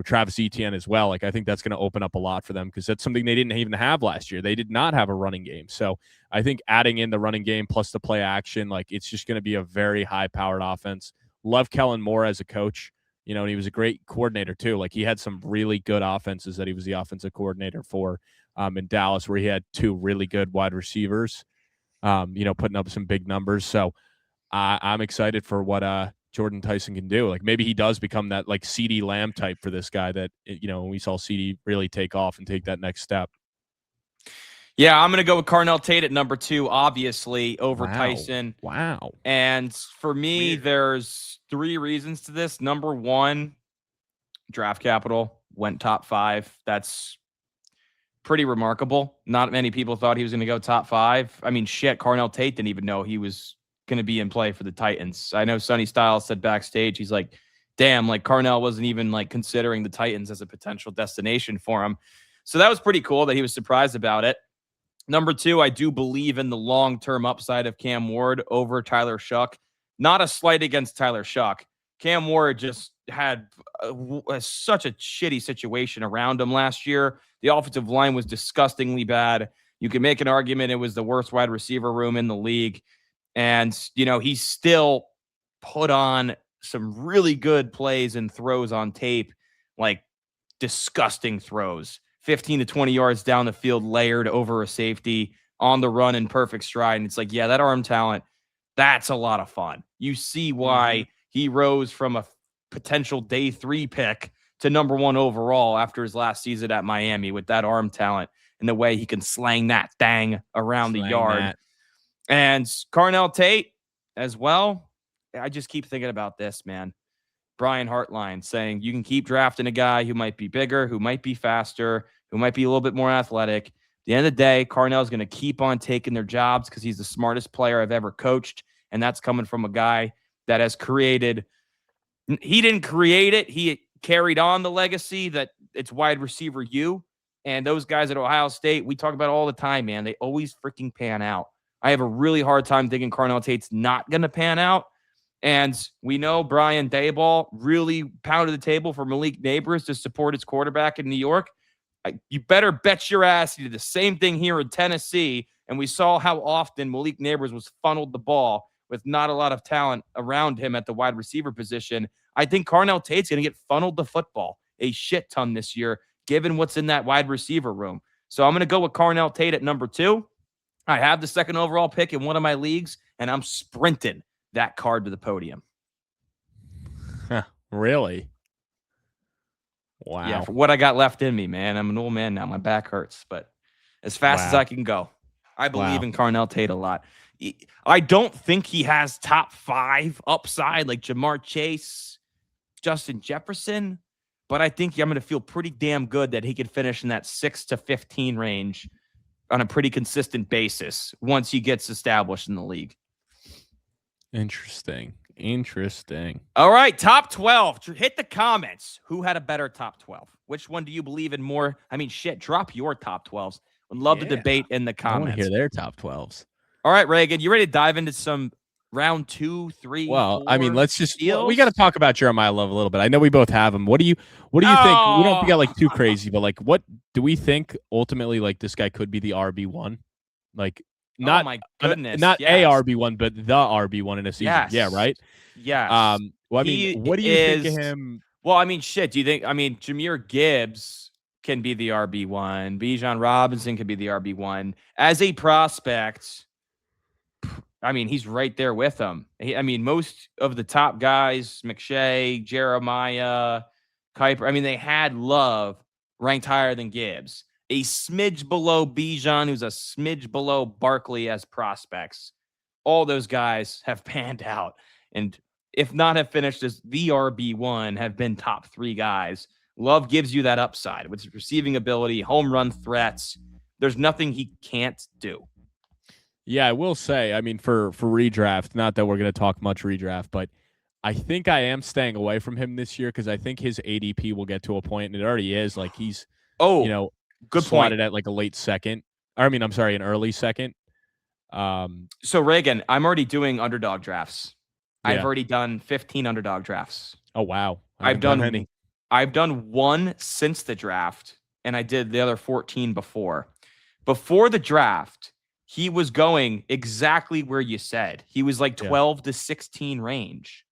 Travis Etienne as well. Like, I think that's going to open up a lot for them, because that's something they didn't even have last year. They did not have a running game. So I think adding in the running game plus the play action, like, it's just going to be a very high-powered offense. Love Kellen Moore as a coach. And he was a great coordinator too. Like, he had some really good offenses that he was the offensive coordinator for in Dallas, where he had 2 really good wide receivers, putting up some big numbers. So I'm excited for what Jordan Tyson can do. Like, maybe he does become that like CeeDee Lamb type for this guy that, we saw CeeDee really take off and take that next step. Yeah, I'm going to go with Carnell Tate at number 2, obviously, over Tyson. Wow. And for me, there's 3 reasons to this. Number 1, draft capital, went top 5. That's pretty remarkable. Not many people thought he was going to go top 5. I mean, shit, Carnell Tate didn't even know he was going to be in play for the Titans. I know Sonny Styles said backstage, he's like, damn, like, Carnell wasn't even like considering the Titans as a potential destination for him. So that was pretty cool that he was surprised about it. Number 2, I do believe in the long-term upside of Cam Ward over Tyler Shuck. Not a slight against Tyler Shuck. Cam Ward just had such a shitty situation around him last year. The offensive line was disgustingly bad. You can make an argument it was the worst wide receiver room in the league. And, he still put on some really good plays and throws on tape, like disgusting throws 15 to 20 yards down the field, layered over a safety, on the run in perfect stride. And it's like, yeah, that arm talent, that's a lot of fun. You see why he rose from a potential day 3 pick to number 1 overall after his last season at Miami with that arm talent and the way he can slang that thing around the yard. And Carnell Tate as well. I just keep thinking about this, man. Brian Hartline saying you can keep drafting a guy who might be bigger, who might be faster, who might be a little bit more athletic. At the end of the day, Carnell is going to keep on taking their jobs because he's the smartest player I've ever coached. And that's coming from a guy that has created. He didn't create it. He carried on the legacy that it's wide receiver you. And those guys at Ohio State, we talk about all the time, man. They always freaking pan out. I have a really hard time thinking Carnell Tate's not going to pan out. And we know Brian Daboll really pounded the table for Malik Nabers to support his quarterback in New York. You better bet your ass he did the same thing here in Tennessee. And we saw how often Malik Nabers was funneled the ball with not a lot of talent around him at the wide receiver position. I think Carnell Tate's going to get funneled the football a shit ton this year, given what's in that wide receiver room. So I'm going to go with Carnell Tate at number 2. I have the 2nd overall pick in one of my leagues, and I'm sprinting that card to the podium. Huh, really? Wow. Yeah, for what I got left in me, man. I'm an old man now. My back hurts, but as fast as I can go. I believe in Carnell Tate a lot. I don't think he has top 5 upside like Jamar Chase, Justin Jefferson, but I think I'm going to feel pretty damn good that he could finish in that 6 to 15 range on a pretty consistent basis once he gets established in the league. Interesting. All right, top 12. Hit the comments. Who had a better top 12? Which one do you believe in more? I mean, shit, drop your top 12s. Would love to debate in the comments. I want to hear their top 12s. All right, Reagan, you ready to dive into some round 2, 3, Well, 4 I mean, let's just deals? we got to talk about Jeremiah Love a little bit. I know we both have him. What do you think? We don't have to get like too crazy, but like, what do we think ultimately? Like, this guy could be the RB1, like not my goodness, not a RB1, but the RB1 in a season. Yes. Yeah, right. Yeah. Well, I mean, what do you think of him? Well, I mean, shit. Do you think? I mean, Jahmyr Gibbs can be the RB1. Bijan Robinson can be the RB1 as a prospect. I mean, he's right there with them. I mean, most of the top guys, McShay, Jeremiah, Kuiper, I mean, they had Love ranked higher than Gibbs. A smidge below Bijan, who's a smidge below Barkley as prospects. All those guys have panned out. And if not have finished as the RB1, have been top 3 guys. Love gives you that upside with his receiving ability, home run threats. There's nothing he can't do. Yeah, I will say, I mean, for redraft, not that we're going to talk much redraft, but I think I am staying away from him this year because I think his ADP will get to a point, and it already is, like he's, good slotted point. at like a late second. An early second. So Reagan, I'm already doing underdog drafts. Yeah. I've already done 15 underdog drafts. Oh, wow. I've done 1 since the draft, and I did the other 14 before. Before the draft, he was going exactly where you said. He was like 12 to 16 range.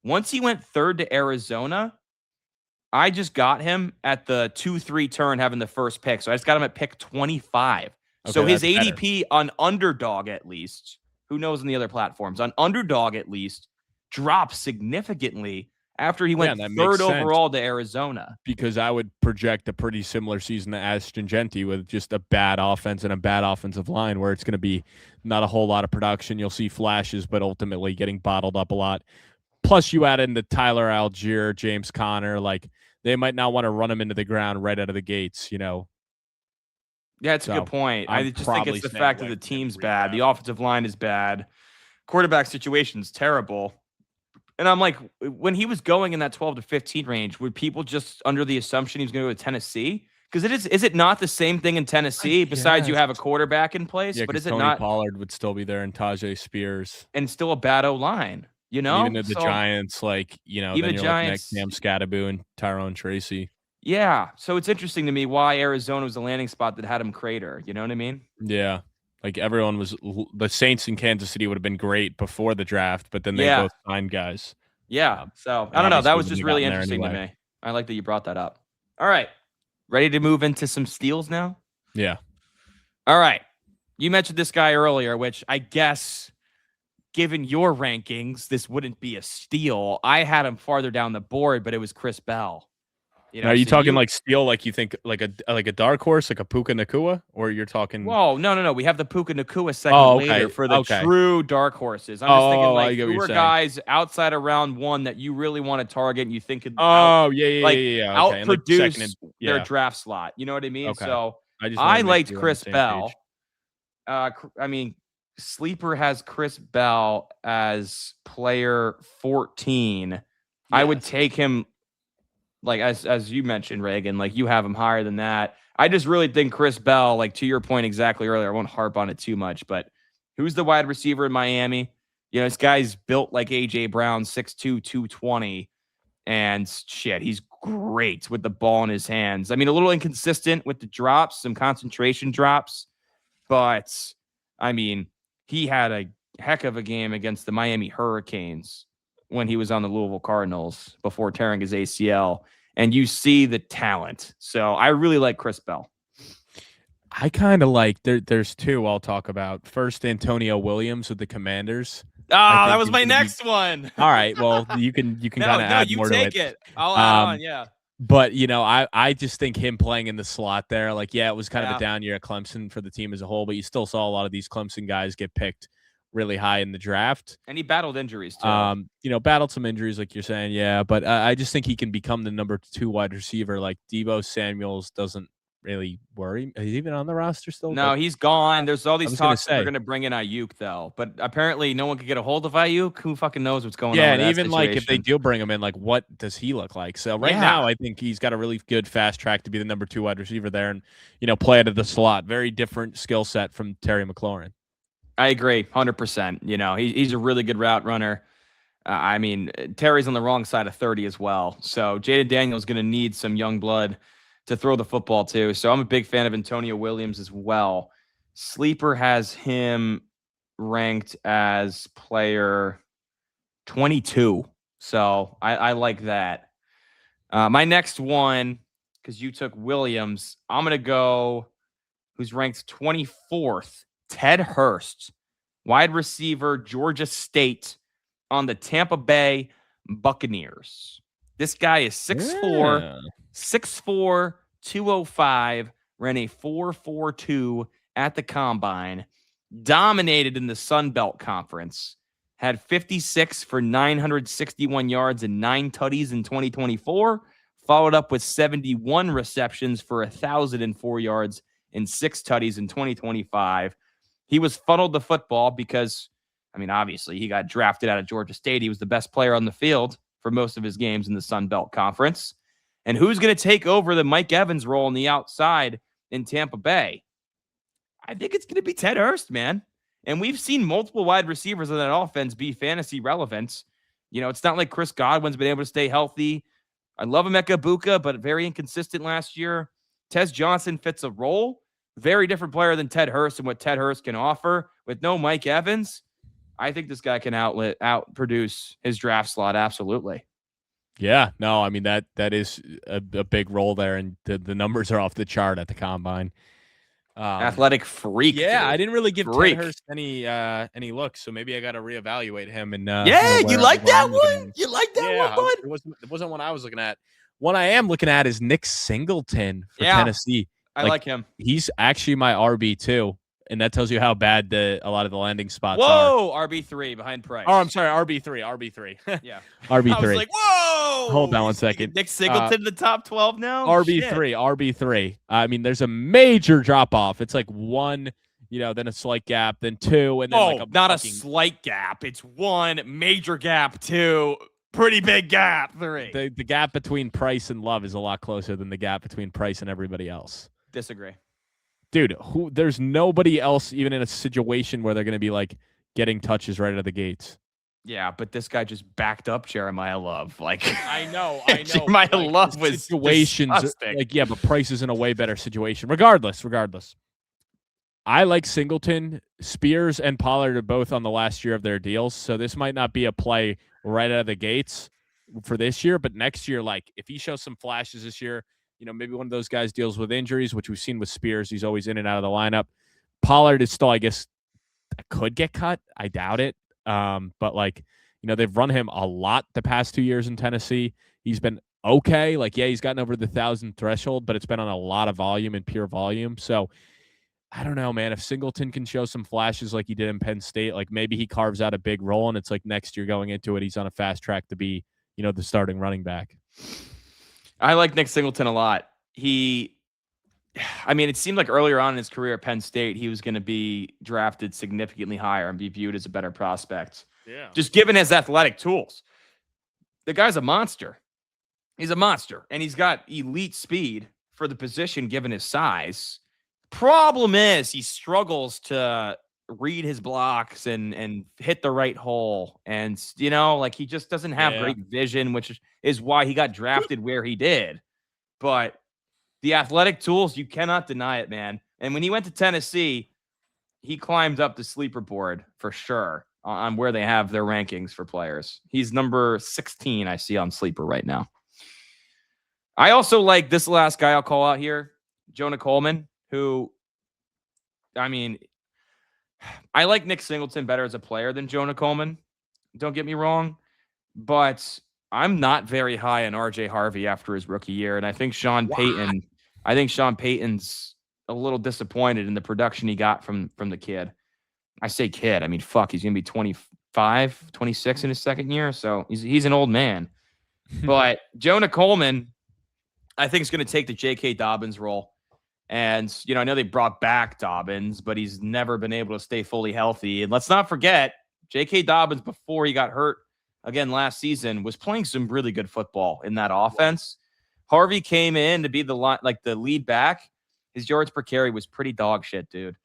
Once he went 3rd to Arizona, I just got him at the 2-3 turn having the first pick. So I just got him at pick 25. Okay, so his ADP on underdog, at least, who knows on the other platforms, on underdog at least, dropped significantly after he went 3rd overall to Arizona. Because I would project a pretty similar season to Astringenti with just a bad offense and a bad offensive line where it's going to be not a whole lot of production. You'll see flashes, but ultimately getting bottled up a lot. Plus, you add in the Tyler Algier, James Conner, like they might not want to run him into the ground right out of the gates, Yeah, it's a good point. I just think it's the fact that the team's bad. The offensive line is bad. Quarterback situation's terrible. And I'm like, when he was going in that 12 to 15 range, were people just under the assumption he was going to go to Tennessee? Because is it not the same thing in Tennessee? Besides, you have a quarterback in place, but is it Tony not? Pollard would still be there, and Tajay Spears, and still a bad O-line. Even the Giants, even then you're Giants, Cam Scatterbo and Tyrone Tracy. Yeah, so it's interesting to me why Arizona was a landing spot that had him crater. You know what I mean? Yeah, like everyone was. The Saints in Kansas City would have been great before the draft, but then they both signed guys. Yeah, so I don't know. That was just really interesting to me. I like that you brought that up. All right, Ready to move into some steals now? Yeah. All right. You mentioned this guy earlier, which I guess, given your rankings, this wouldn't be a steal. I had him farther down the board, but it was Chris Bell. Now, are you talking like steal, like you think like a dark horse, like a Puka Nacua, or you're talking? Whoa, no. We have the Puka Nacua segment later for the true dark horses. I'm just thinking like who are guys outside of round 1 that you really want to target and you think could outproduce their draft slot. You know what I mean? Okay. So I liked Chris Bell. I mean, Sleeper has Chris Bell as player 14. Yes. I would take him. Like as you mentioned, Reagan, like you have him higher than that. I just really think Chris Bell, like to your point exactly earlier, I won't harp on it too much, but who's the wide receiver in Miami? You know, this guy's built like AJ Brown, 6'2", 220, and shit, he's great with the ball in his hands. I mean, a little inconsistent with the drops, some concentration drops, but I mean, he had a heck of a game against the Miami Hurricanes when he was on the Louisville Cardinals before tearing his ACL, and you see the talent. So I really like Chris Bell. I kind of like there's two I'll talk about. First, Antonio Williams with the Commanders. Oh, that was my next one. All right, well, you can kind of add more to it. You take it. I'll add on, yeah. But, you know, I just think him playing in the slot there, like, yeah, it was kind of a down year at Clemson for the team as a whole, but you still saw a lot of these Clemson guys get picked really high in the draft. And he battled injuries too. You know, battled some injuries like you're saying, yeah, but I just think he can become the number 2 wide receiver. Like Deebo Samuels doesn't really worry. He's even on the roster still? No, he's gone. There's all these talks that they're going to bring in Ayuk though, but apparently no one could get a hold of Ayuk. Who fucking knows what's going on? Yeah, and even like if they do bring him in, like what does he look like? So right now, I think he's got a really good fast track to be the number 2 wide receiver there, and you know, play out of the slot. Very different skill set from Terry McLaurin. I agree, 100%. You know, he's a really good route runner. I mean, Terry's on the wrong side of 30 as well. So Jaden Daniels going to need some young blood to throw the football to. So I'm a big fan of Antonio Williams as well. Sleeper has him ranked as player 22. So I like that. My next one, because you took Williams, I'm going to go who's ranked 24th. Ted Hurst, wide receiver, Georgia State on the Tampa Bay Buccaneers. This guy is 6'4", 205, ran a 4.42 at the combine, dominated in the Sun Belt Conference, had 56 for 961 yards and 9 tutties in 2024, followed up with 71 receptions for 1,004 yards and 6 tutties in 2025. He was funneled the football because, I mean, obviously he got drafted out of Georgia State. He was the best player on the field for most of his games in the Sun Belt Conference. And who's going to take over the Mike Evans role on the outside in Tampa Bay? I think it's going to be Ted Hurst, man. And we've seen multiple wide receivers in that offense be fantasy relevant. You know, it's not like Chris Godwin's been able to stay healthy. I love Emeka Buka, but very inconsistent last year. Tez Johnson fits a role. Very different player than Ted Hurst and what Ted Hurst can offer. With no Mike Evans, I think this guy can outproduce his draft slot. Absolutely. Yeah, no, I mean, that is a big role there, and the numbers are off the chart at the combine. Athletic freak. Yeah, dude. I didn't really give Ted Hurst any looks, so maybe I got to reevaluate him. And you like that one? You like that one, bud? It wasn't one I was looking at. One I am looking at is Nick Singleton for Tennessee. I like him. He's actually my RB2, and that tells you how bad a lot of the landing spots are. Whoa, RB3 behind Price. Oh, I'm sorry, RB3. Yeah. RB3. I was like, whoa. Hold on one second. Nick Singleton in the top 12 now? RB3. I mean, there's a major drop-off. It's like 1, then a slight gap, then 2, and then a slight gap. It's 1 major gap, 2 pretty big gap, 3. The gap between Price and Love is a lot closer than the gap between Price and everybody else. Disagree. Dude, there's nobody else even in a situation where they're going to be like getting touches right out of the gates. Yeah, but this guy just backed up Jeremiah Love. Like I know. Jeremiah Love was situations disgusting. But Price is in a way better situation. Regardless. I like Singleton. Spears and Pollard are both on the last year of their deals, so this might not be a play right out of the gates for this year, but next year, like if he shows some flashes this year, maybe one of those guys deals with injuries, which we've seen with Spears. He's always in and out of the lineup. Pollard is still, I guess, could get cut. I doubt it. But they've run him a lot the past 2 years in Tennessee. He's been okay. He's gotten over the 1,000 threshold, but it's been on a lot of volume and pure volume. So I don't know, man. If Singleton can show some flashes like he did in Penn State, maybe he carves out a big role, and it's next year going into it, he's on a fast track to be, the starting running back. I like Nick Singleton a lot. It seemed like earlier on in his career at Penn State, he was going to be drafted significantly higher and be viewed as a better prospect. Yeah. Just given his athletic tools. The guy's a monster. He's a monster, and he's got elite speed for the position given his size. Problem is he struggles to read his blocks and hit the right hole. And, he just doesn't have great vision, which is why he got drafted where he did. But the athletic tools, you cannot deny it, man. And when he went to Tennessee, he climbed up the sleeper board for sure on where they have their rankings for players. He's number 16, I see on Sleeper right now. I also like this last guy I'll call out here, Jonah Coleman, who, I like Nick Singleton better as a player than Jonah Coleman. Don't get me wrong. But I'm not very high on RJ Harvey after his rookie year. And I think Sean Payton's a little disappointed in the production he got from the kid. I say kid. He's going to be 25, 26 in his second year. So he's an old man. But Jonah Coleman, I think, is going to take the J.K. Dobbins role. And, I know they brought back Dobbins, but he's never been able to stay fully healthy. And let's not forget, J.K. Dobbins, before he got hurt again last season, was playing some really good football in that offense. Harvey came in to be the lead back. His yards per carry was pretty dog shit, dude.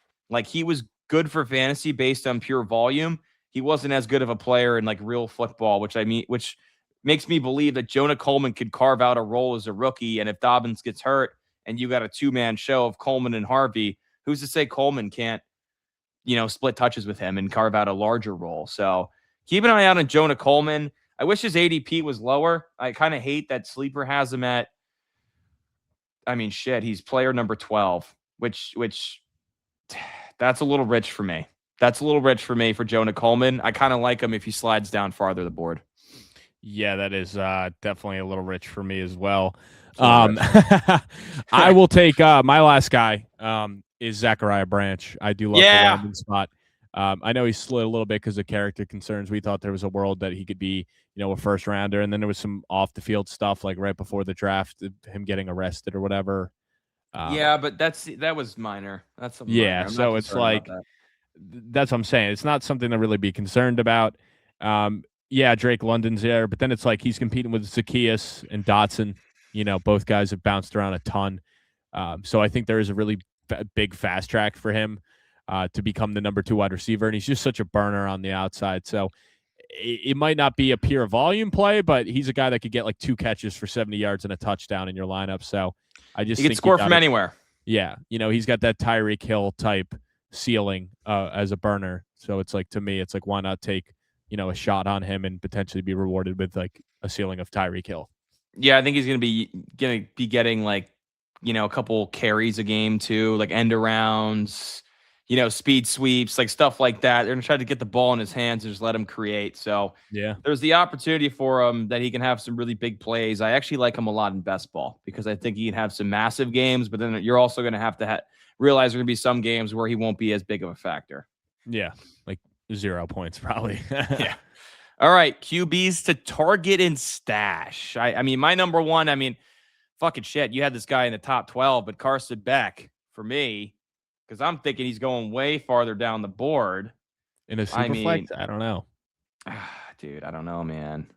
He was good for fantasy based on pure volume. He wasn't as good of a player in real football, which makes me believe that Jonah Coleman could carve out a role as a rookie. And if Dobbins gets hurt and you got a two-man show of Coleman and Harvey, who's to say Coleman can't, split touches with him and carve out a larger role? So keep an eye out on Jonah Coleman. I wish his ADP was lower. I kind of hate that Sleeper has him at, he's player number 12, which that's a little rich for me. That's a little rich for me for Jonah Coleman. I kind of like him if he slides down farther the board. Yeah, that is definitely a little rich for me as well. I will take my last guy is Zachariah Branch. I do love the landing spot. I know he slid a little bit because of character concerns. We thought there was a world that he could be, a first rounder, and then there was some off the field stuff right before the draft, him getting arrested or whatever. But that was minor. That's minor. So it's that's what I'm saying. It's not something to really be concerned about. Drake London's there, but then it's he's competing with Zacchaeus and Dotson. Both guys have bounced around a ton. So I think there is a really big fast track for him to become the number 2 wide receiver. And he's just such a burner on the outside. So it might not be a pure volume play, but he's a guy that could get 2 catches for 70 yards and a touchdown in your lineup. So I just think he can score from anywhere. Yeah. He's got that Tyreek Hill type ceiling as a burner. So it's to me, it's why not take, a shot on him and potentially be rewarded with a ceiling of Tyreek Hill. Yeah, I think he's going to be getting a couple carries a game too, end arounds, speed sweeps, stuff like that. They're going to try to get the ball in his hands and just let him create. So yeah, there's the opportunity for him that he can have some really big plays. I actually like him a lot in best ball because I think he can have some massive games, but then you're also going to have to realize there are going to be some games where he won't be as big of a factor. Yeah, 0 points probably. Yeah. All right, QBs to target and stash. My number one, fucking shit. You had this guy in the top 12, but Carson Beck for me, because I'm thinking he's going way farther down the board. In a Superflex? I don't know. Dude, I don't know, man.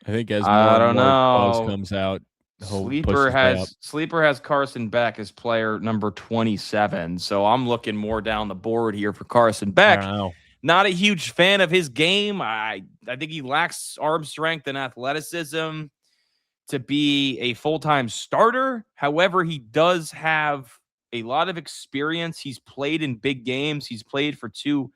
I think as more buzz comes out, Sleeper has Carson Beck as player number 27. So I'm looking more down the board here for Carson Beck. I don't know. Not a huge fan of his game. I think he lacks arm strength and athleticism to be a full-time starter. However, he does have a lot of experience. He's played in big games. He's played for 2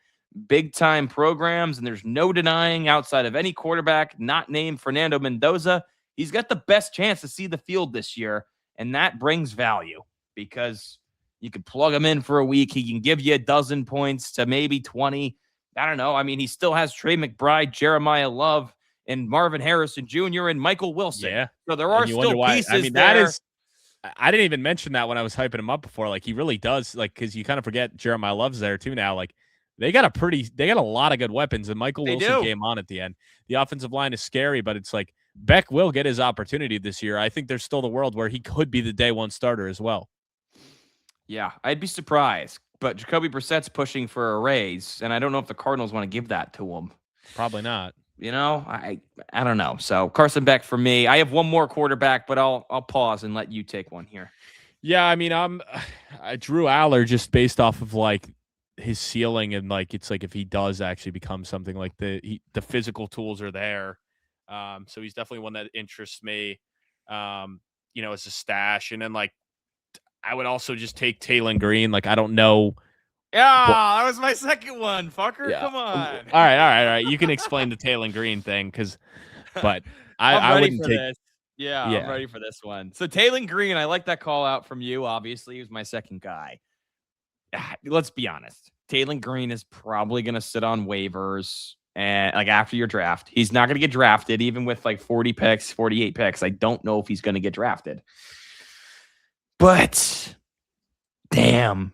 big-time programs, and there's no denying outside of any quarterback not named Fernando Mendoza, he's got the best chance to see the field this year. And that brings value because you could plug him in for a week. He can give you a dozen points to maybe 20. I don't know. I mean, he still has Trey McBride, Jeremiah Love, and Marvin Harrison Jr. and Michael Wilson. Yeah. So there are still pieces I mean, there. that is, I didn't even mention that when I was hyping him up before. Like, he really does, like, because you kind of forget Jeremiah Love's there too now. Like, they got a lot of good weapons, and Michael Wilson came on at the end. The offensive line is scary, but it's like Beck will get his opportunity this year. I think there's still the world where he could be the day one starter as well. Yeah, I'd be surprised. But Jacoby Brissett's pushing for a raise, and I don't know if the Cardinals want to give that to him. Probably not. You know, I don't know. So Carson Beck for me. I have one more quarterback, but I'll pause and let you take one here. Yeah, I mean, I Drew Aller just based off of like his ceiling, and like it's like if he does actually become something, like the physical tools are there. So he's definitely one that interests me. You know, as a stash, and then like I would also just take Taylon Green. Like, I don't know. Yeah, that was my second one, fucker. Yeah. Come on. All right. You can explain the Taylon Green thing, but I wouldn't take this. Yeah, I'm ready for this one. So Taylon Green, I like that call out from you. Obviously, he was my second guy. Let's be honest. Taylon Green is probably going to sit on waivers and like after your draft. He's not going to get drafted, even with like 40 picks, 48 picks. I don't know if he's going to get drafted. But damn,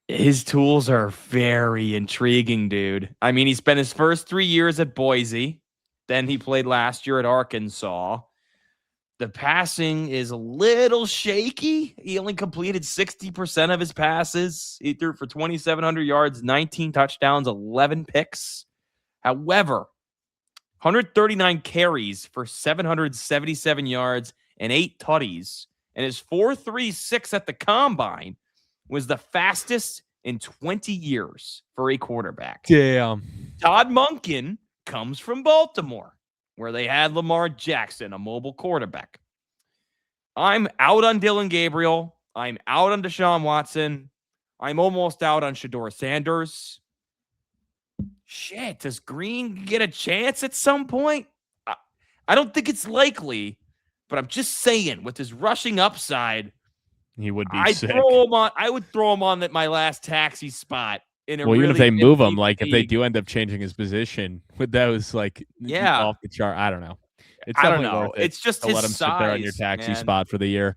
his tools are very intriguing, dude. I mean, he spent his first 3 years at Boise. Then he played last year at Arkansas. The passing is a little shaky. He only completed 60% of his passes. He threw for 2,700 yards, 19 touchdowns, 11 picks. However, 139 carries for 777 yards and 8 tutties. And his 4.36 at the combine was the fastest in 20 years for a quarterback. Damn. Todd Monken comes from Baltimore, where they had Lamar Jackson, a mobile quarterback. I'm out on Dylan Gabriel. I'm out on Deshaun Watson. I'm almost out on Shedeur Sanders. Shit, does Green get a chance at some point? I don't think it's likely, but I'm just saying, with his rushing upside, he would be sick. I would throw him on my last taxi spot. Even if they move him, like if they do end up changing his position with those, like off the chart, I don't know. It's I don't know. It's just to his let him size, sit there on your taxi spot for the year.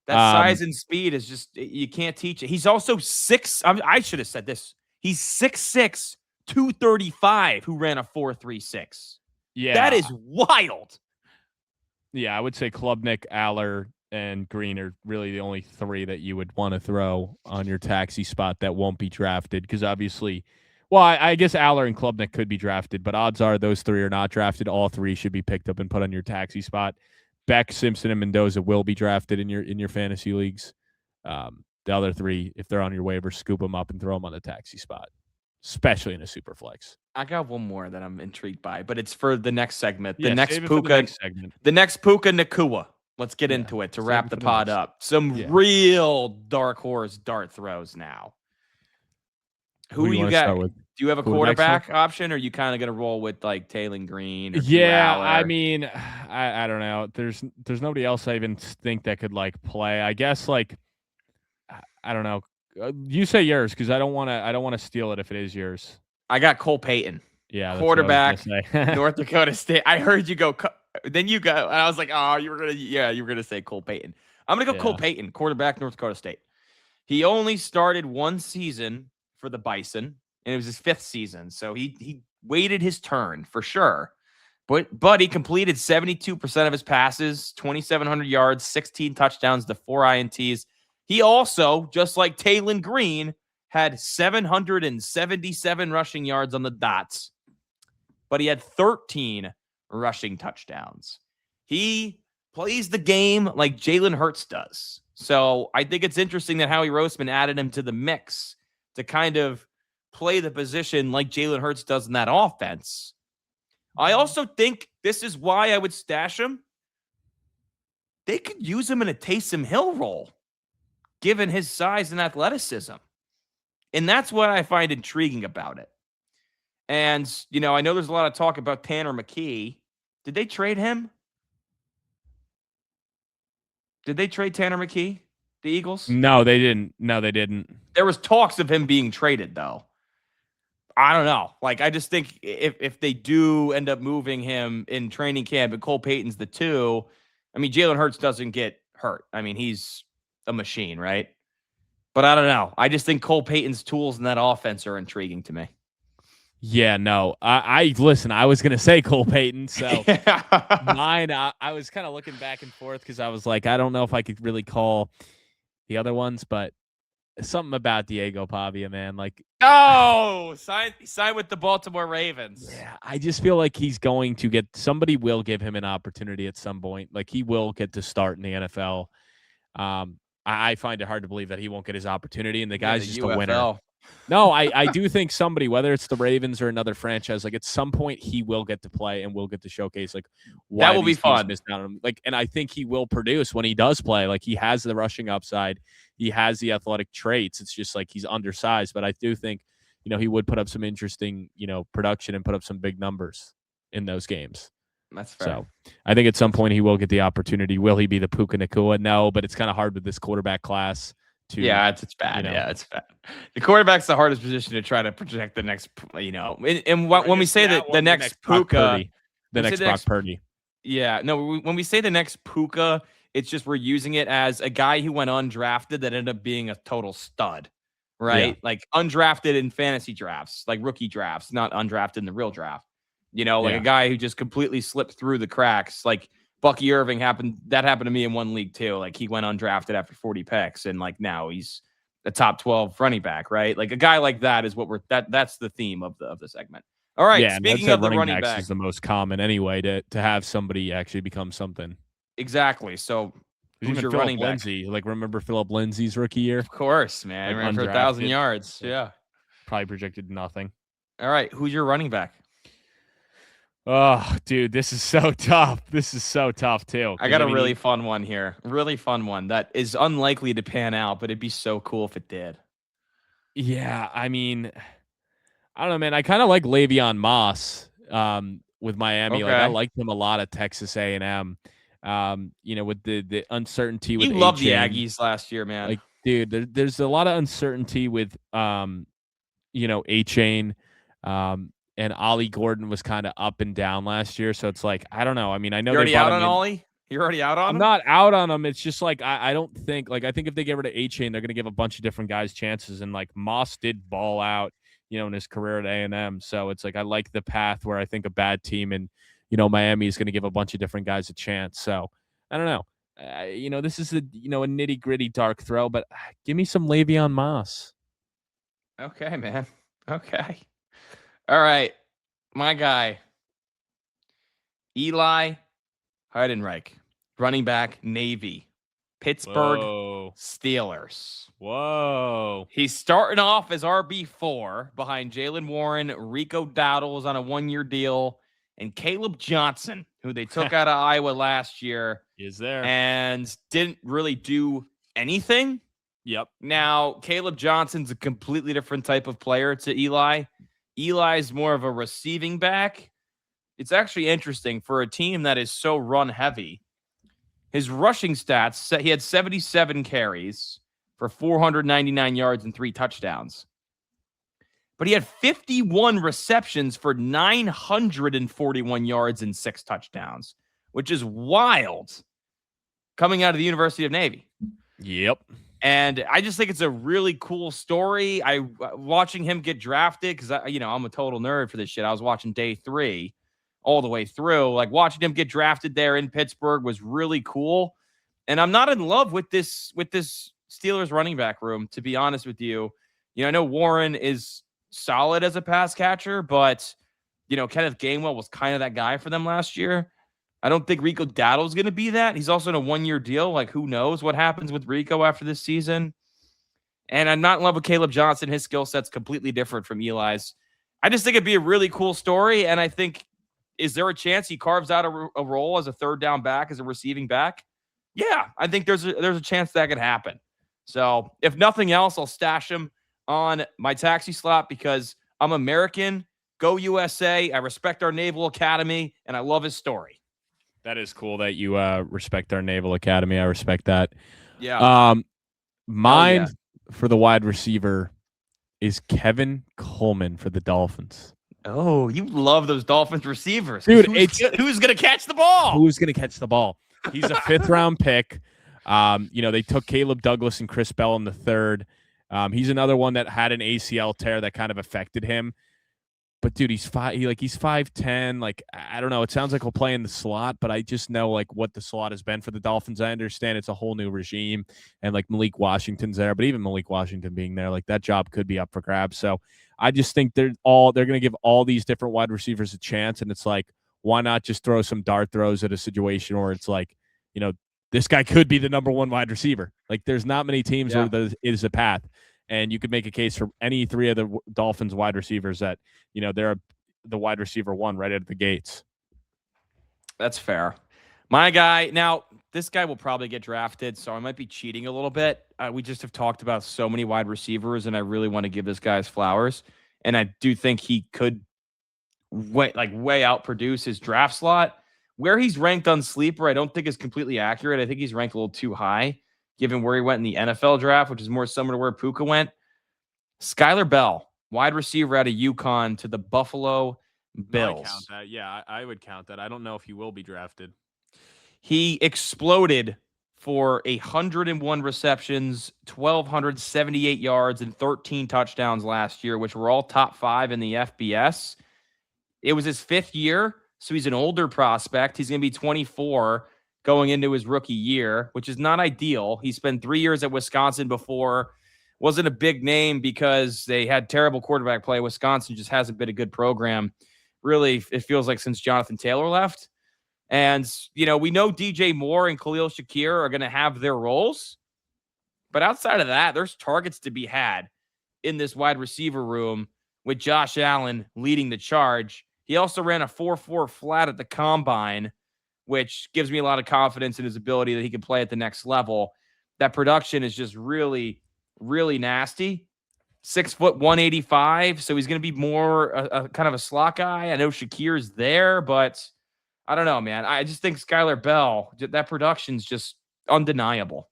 That size and speed is just, you can't teach it. He's also I should have said this. He's 6'6", 235, who ran a 4.36. Yeah, that is wild. Yeah, I would say Klubnik, Aller, and Green are really the only three that you would want to throw on your taxi spot that won't be drafted, because obviously, well, I guess Aller and Klubnik could be drafted, but odds are those three are not drafted. All three should be picked up and put on your taxi spot. Beck, Simpson, and Mendoza will be drafted in your fantasy leagues. The other three, if they're on your waiver, scoop them up and throw them on the taxi spot, especially in a super flex. I got one more that I'm intrigued by, but it's for the next segment. The next Puka Nacua. Let's get into it to wrap the pod up. Some real dark horse dart throws now. Who you got? Do you have a quarterback option, or are you kind of going to roll with like Taylon Green? Or I mean, I don't know. There's nobody else I even think that could like play. I guess like I don't know. You say yours, because I don't want to steal it if it is yours. I got Cole Payton. Yeah, quarterback, North Dakota State. I heard you go. Then you go. And I was like, oh, you were gonna say Cole Payton. I'm gonna go Cole Payton, quarterback, North Dakota State. He only started one season for the Bison, and it was his 5th season, so he waited his turn for sure. But he completed 72% of his passes, 2,700 yards, 16 touchdowns to 4 INTs. He also, just like Taylon Green, had 777 rushing yards on the dots, but he had 13 rushing touchdowns. He plays the game like Jalen Hurts does. So I think it's interesting that Howie Roseman added him to the mix to kind of play the position like Jalen Hurts does in that offense. I also think this is why I would stash him. They could use him in a Taysom Hill role, given his size and athleticism. And that's what I find intriguing about it. And, I know there's a lot of talk about Tanner McKee. Did they trade him? Did they trade Tanner McKee, the Eagles? No, they didn't. No, they didn't. There was talks of him being traded, though. I don't know. Like, I just think if they do end up moving him in training camp and Cole Payton's the 2, I mean, Jalen Hurts doesn't get hurt. I mean, he's a machine, right? But I don't know. I just think Cole Payton's tools in that offense are intriguing to me. Yeah, no. I listen, I was going to say Cole Payton, so mine, I was kind of looking back and forth because I was like, I don't know if I could really call the other ones, but something about Diego Pavia, man. Like, sign with the Baltimore Ravens. Yeah, I just feel like he's going to get, somebody will give him an opportunity at some point. Like, he will get to start in the NFL. I find it hard to believe that he won't get his opportunity, and the guy's just UFL. a winner. No, I do think somebody, whether it's the Ravens or another franchise, like at some point he will get to play and will get to showcase like why that will be fun. Missed out on him. Like, and I think he will produce when he does play. Like, he has the rushing upside, he has the athletic traits. It's just like he's undersized, but I do think he would put up some interesting production and put up some big numbers in those games. That's fair. So I think at some point he will get the opportunity. Will he be the Puka Nacua? No, but it's kind of hard with this quarterback class. It's bad. It's bad. The quarterback's the hardest position to try to project the next, and when we say that the next Puka, the next Brock Purdy. Yeah, no, when we say the next Puka, it's just we're using it as a guy who went undrafted that ended up being a total stud, right? Yeah. Like undrafted in fantasy drafts, like rookie drafts, not undrafted in the real draft. A guy who just completely slipped through the cracks, like Bucky Irving happened to me in one league too. Like, he went undrafted after 40 picks, and like now he's a top 12 running back, right? Like, a guy like that is what that's the theme of the segment. All right. Yeah, speaking of the running back, is the most common anyway to have somebody actually become something. Exactly. So who's your running back? Lindsay. Like, remember Philip Lindsay's rookie year? Of course, man. Like, ran for 1,000 yards. Yeah. Probably projected nothing. All right. Who's your running back? Oh, dude, this is so tough. This is so tough, too. I got a really fun one here. Really fun one that is unlikely to pan out, but it'd be so cool if it did. Yeah, I mean, I don't know, man. I kind of like Le'Veon Moss with Miami. Okay. Like, I liked him a lot at Texas A&M. With the uncertainty with he loved the Aggies last year, man. Like, dude, there's a lot of uncertainty with A-Chain. And Ollie Gordon was kind of up and down last year. So it's like, I don't know. I mean, I know you're already out on Ollie? You're already out on him? I'm not out on him. It's just like, I don't think, like, I think if they get rid of A-Chain, they're going to give a bunch of different guys chances. And like Moss did ball out, in his career at A&M. So it's like, I like the path where I think a bad team and, Miami is going to give a bunch of different guys a chance. So I don't know. This is a nitty gritty dark throw, but give me some Le'Veon Moss. Okay, man. Okay. All right, my guy, Eli Heidenreich, running back, Navy, Pittsburgh Steelers. Whoa. He's starting off as RB4 behind Jalen Warren, Rico Dowdle on a 1-year deal, and Caleb Johnson, who they took out of Iowa last year. Is there. And didn't really do anything. Yep. Now, Caleb Johnson's a completely different type of player to Eli. Eli's more of a receiving back. It's actually interesting for a team that is so run heavy. His rushing stats, he had 77 carries for 499 yards and 3 touchdowns. But he had 51 receptions for 941 yards and 6 touchdowns, which is wild coming out of the University of Navy. Yep. And I just think it's a really cool story. Watching him get drafted, because I'm a total nerd for this shit. I was watching day 3 all the way through. Like, watching him get drafted there in Pittsburgh was really cool. And I'm not in love with this Steelers running back room, to be honest with you. I know Warren is solid as a pass catcher, but Kenneth Gainwell was kind of that guy for them last year. I don't think Rico Dowdle is going to be that. He's also in a 1-year deal. Like, who knows what happens with Rico after this season? And I'm not in love with Caleb Johnson. His skill set's completely different from Eli's. I just think it'd be a really cool story. And I think, is there a chance he carves out a role as a third down back, as a receiving back? Yeah, I think there's a chance that could happen. So if nothing else, I'll stash him on my taxi slot because I'm American. Go USA. I respect our Naval Academy, and I love his story. That is cool that you respect our Naval Academy. I respect that. Yeah. Um, Hell mine yeah. for the wide receiver is Kevin Coleman for the Dolphins. Oh, you love those Dolphins receivers. Dude, Who's going to catch the ball? who's going to catch the ball? He's a 5th-round pick. They took Caleb Douglas and Chris Bell in the 3rd. He's another one that had an ACL tear that kind of affected him. But dude, he's 5'10". Like, I don't know. It sounds like he'll play in the slot, but I just know like what the slot has been for the Dolphins. I understand it's a whole new regime, and like Malik Washington's there, but even Malik Washington being there, like that job could be up for grabs. So I just think they're going to give all these different wide receivers a chance, and it's like, why not just throw some dart throws at a situation where it's like, this guy could be the number 1 wide receiver. Like, there's not many teams where there is a path. And you could make a case for any 3 of the Dolphins wide receivers that, they're the wide receiver 1 right out of the gates. That's fair. My guy, now, this guy will probably get drafted, so I might be cheating a little bit. We just have talked about so many wide receivers, and I really want to give this guy his flowers. And I do think he could way out produce his draft slot. Where he's ranked on Sleeper, I don't think is completely accurate. I think he's ranked a little too high, given where he went in the NFL draft, which is more similar to where Puka went. Skylar Bell, wide receiver out of UConn to the Buffalo Bills. I count that. Yeah, I would count that. I don't know if he will be drafted. He exploded for 101 receptions, 1,278 yards, and 13 touchdowns last year, which were all top 5 in the FBS. It was his 5th year, so he's an older prospect. He's going to be 24 going into his rookie year, which is not ideal. He spent 3 years at Wisconsin before. Wasn't a big name because they had terrible quarterback play. Wisconsin just hasn't been a good program. Really, it feels like since Jonathan Taylor left. And, we know DJ Moore and Khalil Shakir are going to have their roles. But outside of that, there's targets to be had in this wide receiver room with Josh Allen leading the charge. He also ran a 4.4 flat at the combine, which gives me a lot of confidence in his ability that he can play at the next level. That production is just really, really nasty. 6 foot 185. So he's going to be more a kind of a slot guy. I know Shakir's there, but I don't know, man. I just think Skylar Bell, that production's just undeniable.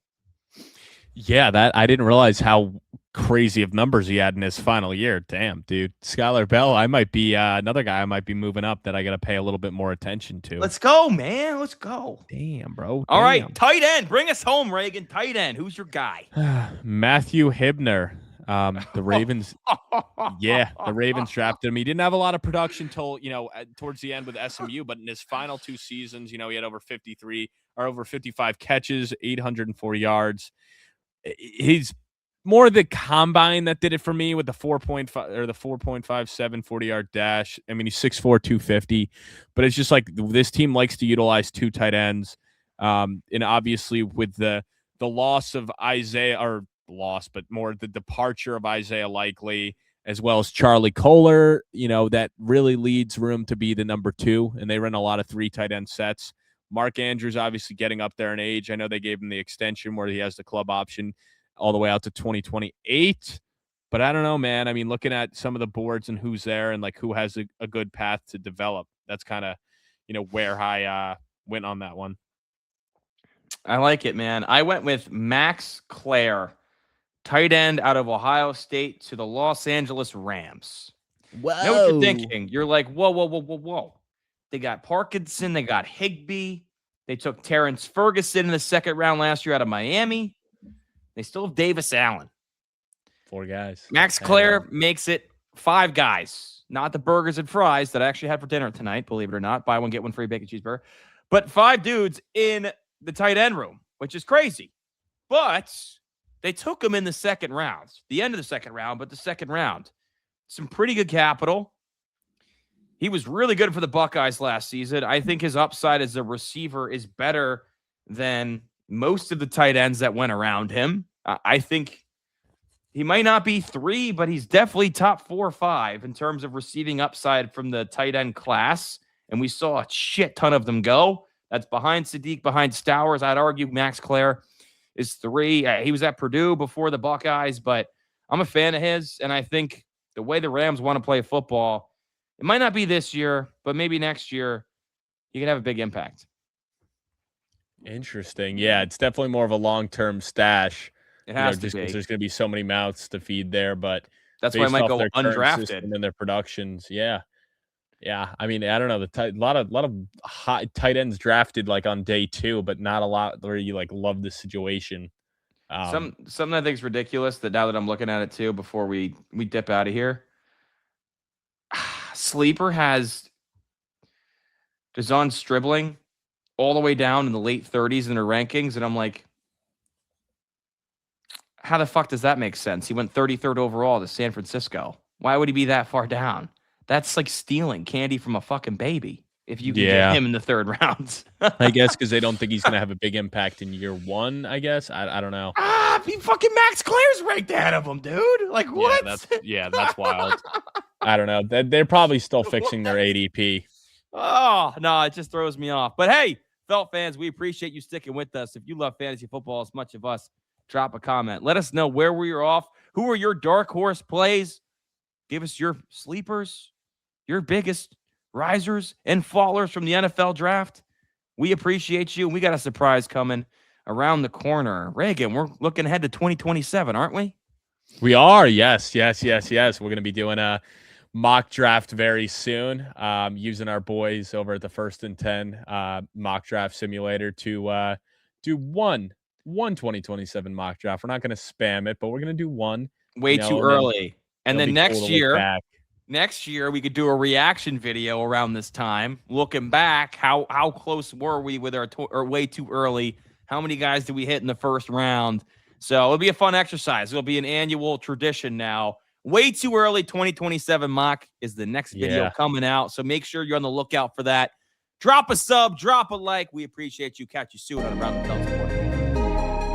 Yeah, that I didn't realize how crazy of numbers he had in his final year. Damn, dude. Skylar Bell, I might be another guy I might be moving up that I got to pay a little bit more attention to. Let's go, man. Let's go. Damn, bro. All right, tight end. Bring us home, Reagan. Tight end. Who's your guy? Matthew Hibner. The Ravens. Yeah, the Ravens drafted him. He didn't have a lot of production till, towards the end with SMU, but in his final 2 seasons, he had over 55 catches, 804 yards. He's more the combine that did it for me with the 4.5 or the 4.57 40-yard dash. I mean, he's 6'4", 250, but it's just like this team likes to utilize 2 tight ends. And obviously with the loss of Isaiah, or loss, but more the departure of Isaiah Likely, as well as Charlie Kohler, that really leads room to be the number 2. And they run a lot of 3 tight end sets. Mark Andrews obviously getting up there in age. I know they gave him the extension where he has the club option all the way out to 2028. But I don't know, man. I mean, looking at some of the boards and who's there and like who has a good path to develop, that's kind of, where I went on that one. I like it, man. I went with Max Clare, tight end out of Ohio State to the Los Angeles Rams. Whoa. Know what you're thinking? You're like, whoa. They got Parkinson. They got Higbee. They took Terrence Ferguson in the 2nd round last year out of Miami. They still have Davis Allen. 4 guys. Max Clare makes it 5 guys. Not the burgers and fries that I actually had for dinner tonight, believe it or not. Buy one, get one free bacon cheeseburger. But 5 dudes in the tight end room, which is crazy. But they took him in the 2nd round. The end of the 2nd round, but the 2nd round. Some pretty good capital. He was really good for the Buckeyes last season. I think his upside as a receiver is better than most of the tight ends that went around him. I think he might not be 3, but he's definitely top 4 or 5 in terms of receiving upside from the tight end class. And we saw a shit ton of them go. That's behind Sadique, behind Stowers. I'd argue Max Clare is 3. He was at Purdue before the Buckeyes, but I'm a fan of his. And I think the way the Rams want to play football, it might not be this year, but maybe next year, you can have a big impact. Interesting. Yeah, it's definitely more of a long-term stash, It has to just because be. there's gonna be so many mouths to feed there, but That's why I based might off go their current undrafted. system and their productions, yeah. Yeah, I mean, I don't know, the tight lot of high tight ends drafted, like, on day 2, but not a lot where you, like, love the situation. Um, Something I think is ridiculous that now that I'm looking at it too, before we dip out of here, Sleeper has Dazon Stribling all the way down in the late 30s in her rankings, and I'm like, how the fuck does that make sense? He went 33rd overall to San Francisco. Why would he be that far down? That's like stealing candy from a fucking baby if you can get yeah, him in the third rounds. I guess because they don't think he's gonna have a big impact in year 1, I guess. I don't know. He fucking Max Claire's ranked ahead of him, dude. Like what? That's wild. I don't know. They're probably still fixing their ADP. Oh, no, it just throws me off. But hey, Felt fans, we appreciate you sticking with us. If you love fantasy football as much of us, drop a comment. Let us know where we are off. Who are your dark horse plays? Give us your sleepers, your biggest risers and fallers from the NFL draft. We appreciate you. We got a surprise coming around the corner. Reagan, we're looking ahead to 2027, aren't we? We are. Yes. We're going to be doing a mock draft very soon, using our boys over at the First and 10 mock draft simulator to do one 2027 mock draft. We're not going to spam it, but we're going to do one. Way too early. And then next year we could do a reaction video around this time, looking back. How close were we with or way too early? How many guys did we hit in the first round? So it'll be a fun exercise. It'll be an annual tradition now. Way too early. 2027 mock is the next video coming out. So make sure you're on the lookout for that. Drop a sub, drop a like. We appreciate you. Catch you soon on Around the Felt Sport.